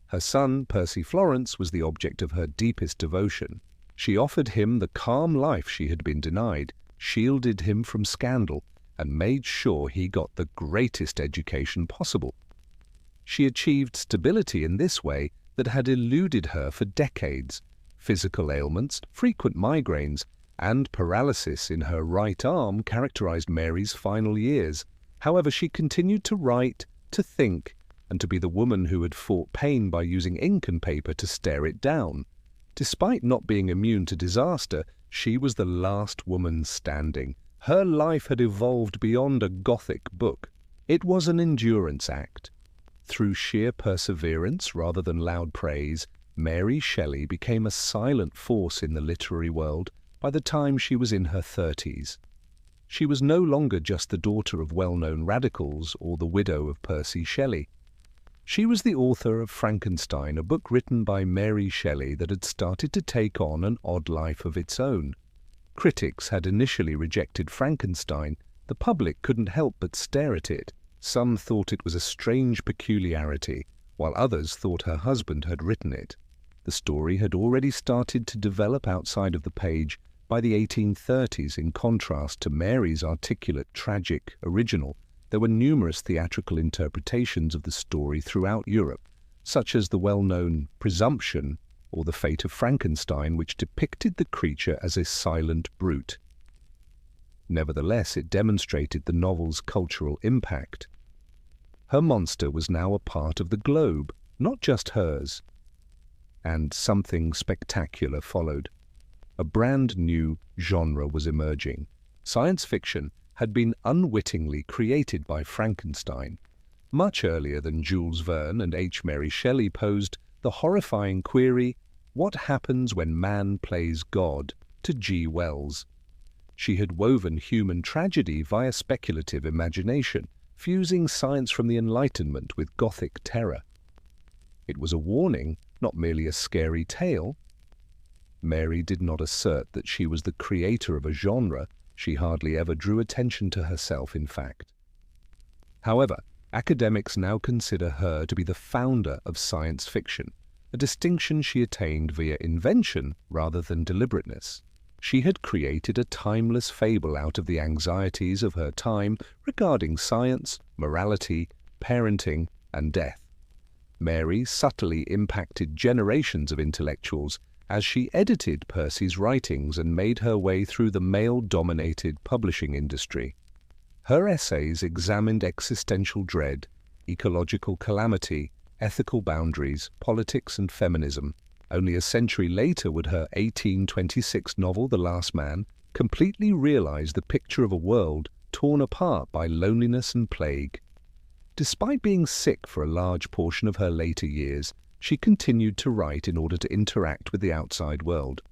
Her son, Percy Florence, was the object of her deepest devotion. She offered him the calm life she had been denied, shielded him from scandal, and made sure he got the greatest education possible. She achieved stability in this way that had eluded her for decades. Physical ailments, frequent migraines, and paralysis in her right arm characterized Mary's final years. However, she continued to write, to think, and to be the woman who had fought pain by using ink and paper to stare it down. Despite not being immune to disaster, she was the last woman standing, Her life had evolved beyond a Gothic book. It was an endurance act. Through sheer perseverance rather than loud praise, Mary Shelley became a silent force in the literary world by the time she was in her 30s. She was no longer just the daughter of well-known radicals or the widow of Percy Shelley. She was the author of Frankenstein, a book written by Mary Shelley that had started to take on an odd life of its own. Critics had initially rejected Frankenstein. The public couldn't help but stare at it. Some thought it was a strange peculiarity, while others thought her husband had written it. The story had already started to develop outside of the page by the 1830s. In contrast to Mary's articulate, tragic original, there were numerous theatrical interpretations of the story throughout Europe, such as the well-known Presumption or The Fate of Frankenstein, which depicted the creature as a silent brute. Nevertheless, it demonstrated the novel's cultural impact. Her monster was now a part of the globe, not just hers. And something spectacular followed. A brand new genre was emerging. Science fiction had been unwittingly created by Frankenstein. Much earlier than Jules Verne and Mary Shelley posed the horrifying query, "What happens when man plays God?" to G. Wells. She had woven human tragedy via speculative imagination, fusing science from the Enlightenment with Gothic terror. It was a warning, not merely a scary tale. Mary did not assert that she was the creator of a genre. She hardly ever drew attention to herself, in fact. However, academics now consider her to be the founder of science fiction, a distinction she attained via invention rather than deliberateness. She had created a timeless fable out of the anxieties of her time regarding science, morality, parenting, and death. Mary subtly impacted generations of intellectuals as she edited Percy's writings and made her way through the male-dominated publishing industry. Her essays examined existential dread, ecological calamity, ethical boundaries, politics, and feminism. Only a century later would her 1826 novel, The Last Man, completely realize the picture of a world torn apart by loneliness and plague. Despite being sick for a large portion of her later years, she continued to write in order to interact with the outside world.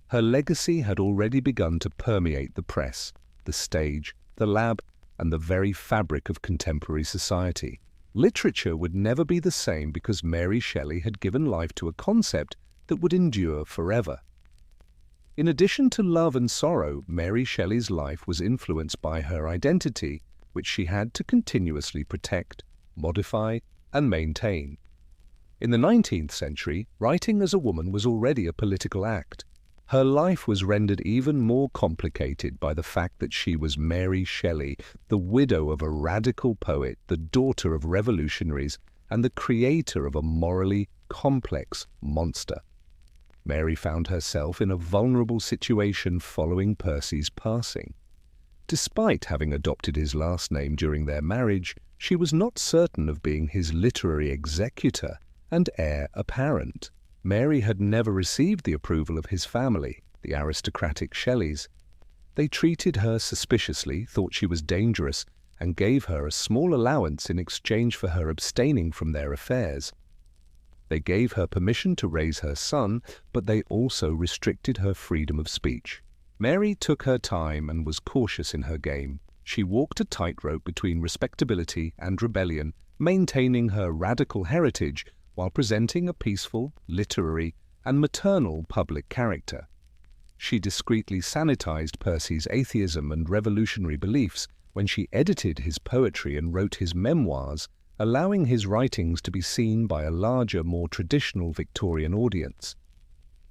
Her legacy had already begun to permeate the press, the stage, the lab, and the very fabric of contemporary society. Literature would never be the same because Mary Shelley had given life to a concept that would endure forever. In addition to love and sorrow, Mary Shelley's life was influenced by her identity, which she had to continuously protect, modify, and maintain. In the 19th century, writing as a woman was already a political act. Her life was rendered even more complicated by the fact that she was Mary Shelley, the widow of a radical poet, the daughter of revolutionaries, and the creator of a morally complex monster. Mary found herself in a vulnerable situation following Percy's passing. Despite having adopted his last name during their marriage, she was not certain of being his literary executor and heir apparent. Mary had never received the approval of his family, the aristocratic Shelleys. They treated her suspiciously, thought she was dangerous, and gave her a small allowance in exchange for her abstaining from their affairs. They gave her permission to raise her son, but they also restricted her freedom of speech. Mary took her time and was cautious in her game. She walked a tightrope between respectability and rebellion, maintaining her radical heritage while presenting a peaceful, literary, and maternal public character. She discreetly sanitized Percy's atheism and revolutionary beliefs when she edited his poetry and wrote his memoirs, allowing his writings to be seen by a larger, more traditional Victorian audience.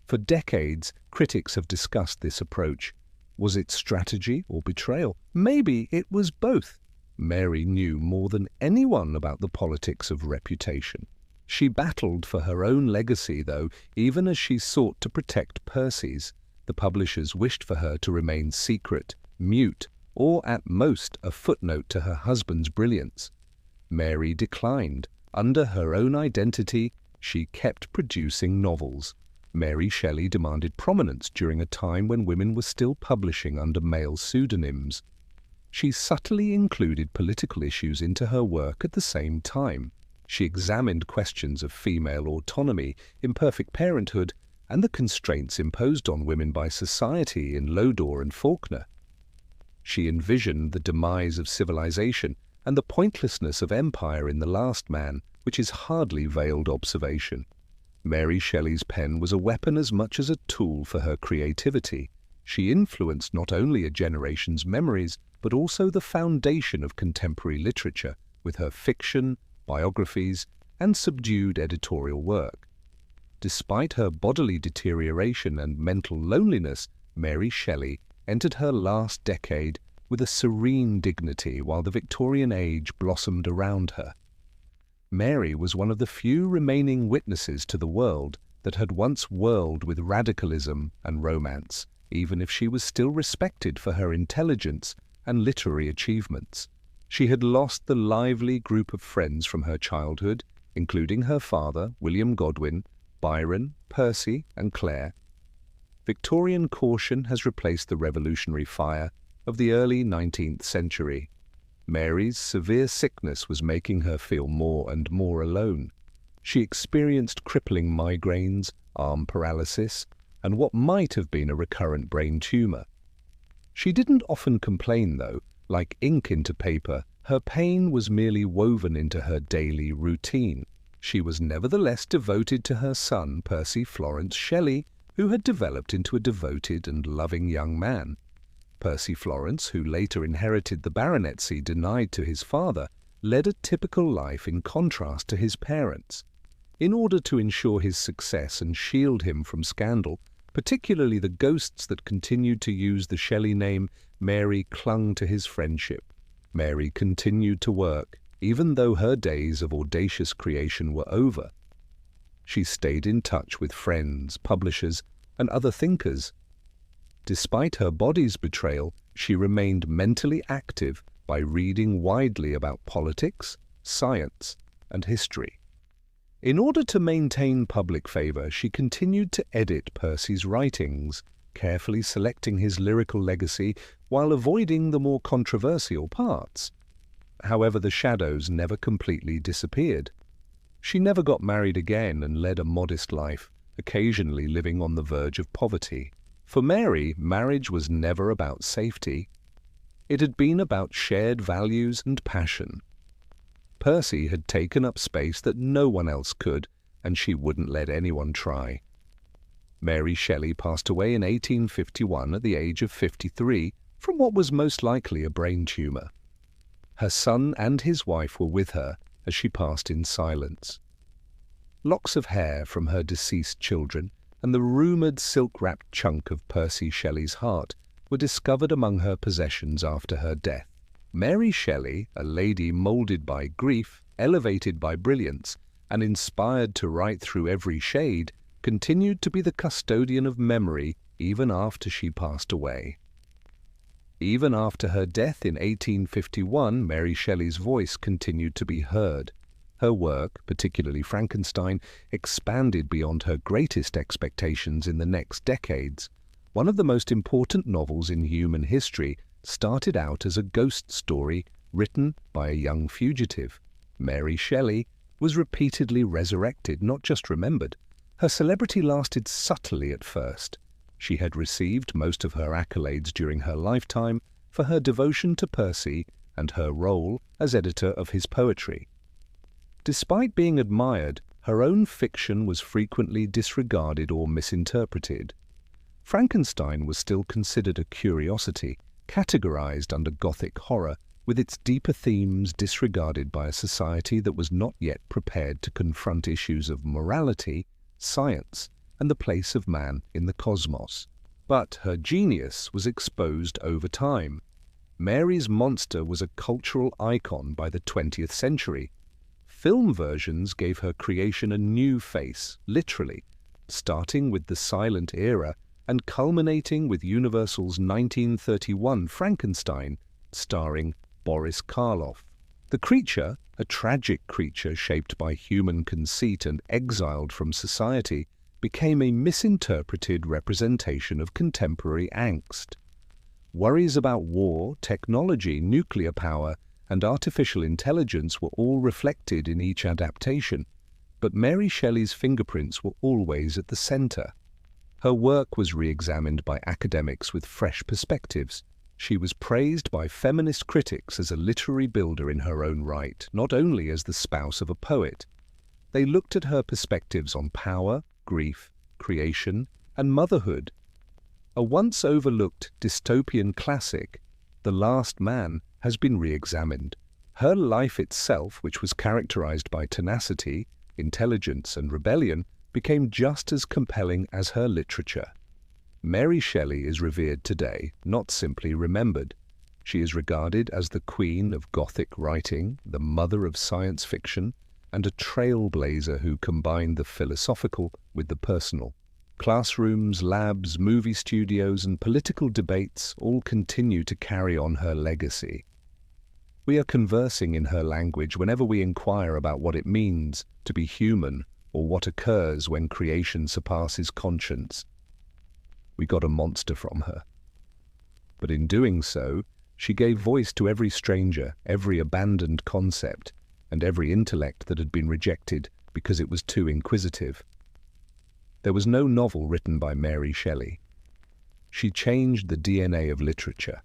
For decades, critics have discussed this approach. Was it strategy or betrayal? Maybe it was both. Mary knew more than anyone about the politics of reputation. She battled for her own legacy, though, even as she sought to protect Percy's. The publishers wished for her to remain secret, mute, or at most a footnote to her husband's brilliance. Mary declined. Under her own identity, she kept producing novels. Mary Shelley demanded prominence during a time when women were still publishing under male pseudonyms. She subtly included political issues into her work at the same time. She examined questions of female autonomy, imperfect parenthood, and the constraints imposed on women by society in Lodore and Faulkner. She envisioned the demise of civilization and the pointlessness of empire in The Last Man, which is hardly veiled observation. Mary Shelley's pen was a weapon as much as a tool for her creativity. She influenced not only a generation's memories, but also the foundation of contemporary literature with her fiction, biographies, and subdued editorial work. Despite her bodily deterioration and mental loneliness, Mary Shelley entered her last decade with a serene dignity while the Victorian age blossomed around her. Mary was one of the few remaining witnesses to the world that had once whirled with radicalism and romance, even if she was still respected for her intelligence and literary achievements. She had lost the lively group of friends from her childhood, including her father, William Godwin, Byron, Percy, and Clare. Victorian caution has replaced the revolutionary fire of the early 19th century. Mary's severe sickness was making her feel more and more alone. She experienced crippling migraines, arm paralysis, and what might have been a recurrent brain tumor. She didn't often complain, though. Like ink into paper, her pain was merely woven into her daily routine. She was nevertheless devoted to her son, Percy Florence Shelley, who had developed into a devoted and loving young man. Percy Florence, who later inherited the baronetcy denied to his father, led a typical life in contrast to his parents. In order to ensure his success and shield him from scandal, particularly the ghosts that continued to use the Shelley name, Mary clung to his friendship. Mary continued to work, even though her days of audacious creation were over. She stayed in touch with friends, publishers, and other thinkers. Despite her body's betrayal, she remained mentally active by reading widely about politics, science, and history. In order to maintain public favor, she continued to edit Percy's writings, carefully selecting his lyrical legacy while avoiding the more controversial parts. However, the shadows never completely disappeared. She never got married again and led a modest life, occasionally living on the verge of poverty. For Mary, marriage was never about safety. It had been about shared values and passion. Percy had taken up space that no one else could, and she wouldn't let anyone try. Mary Shelley passed away in 1851 at the age of 53 from what was most likely a brain tumor. Her son and his wife were with her as she passed in silence. Locks of hair from her deceased children and the rumoured silk-wrapped chunk of Percy Shelley's heart were discovered among her possessions after her death. Mary Shelley, a lady moulded by grief, elevated by brilliance, and inspired to write through every shade, continued to be the custodian of memory even after she passed away. Even after her death in 1851, Mary Shelley's voice continued to be heard. Her work, particularly Frankenstein, expanded beyond her greatest expectations in the next decades. One of the most important novels in human history started out as a ghost story written by a young fugitive. Mary Shelley was repeatedly resurrected, not just remembered. Her celebrity lasted subtly at first. She had received most of her accolades during her lifetime for her devotion to Percy and her role as editor of his poetry. Despite being admired, her own fiction was frequently disregarded or misinterpreted. Frankenstein was still considered a curiosity, categorized under Gothic horror, with its deeper themes disregarded by a society that was not yet prepared to confront issues of morality, science, and the place of man in the cosmos. But her genius was exposed over time. Mary's monster was a cultural icon by the 20th century. Film versions gave her creation a new face, literally, starting with the silent era and culminating with Universal's 1931 Frankenstein, starring Boris Karloff. The creature, a tragic creature shaped by human conceit and exiled from society, became a misinterpreted representation of contemporary angst. Worries about war, technology, nuclear power, and artificial intelligence were all reflected in each adaptation, but Mary Shelley's fingerprints were always at the center. Her work was re-examined by academics with fresh perspectives. She was praised by feminist critics as a literary builder in her own right, not only as the spouse of a poet. They looked at her perspectives on power, grief, creation, and motherhood. A once overlooked dystopian classic, The Last Man, has been re-examined. Her life itself, which was characterized by tenacity, intelligence, and rebellion, became just as compelling as her literature. Mary Shelley is revered today, not simply remembered. She is regarded as the queen of Gothic writing, the mother of science fiction, and a trailblazer who combined the philosophical with the personal. Classrooms, labs, movie studios, and political debates all continue to carry on her legacy. We are conversing in her language whenever we inquire about what it means to be human or what occurs when creation surpasses conscience. We got a monster from her. But in doing so, she gave voice to every stranger, every abandoned concept, and every intellect that had been rejected because it was too inquisitive. There was no novel written by Mary Shelley. She changed the DNA of literature.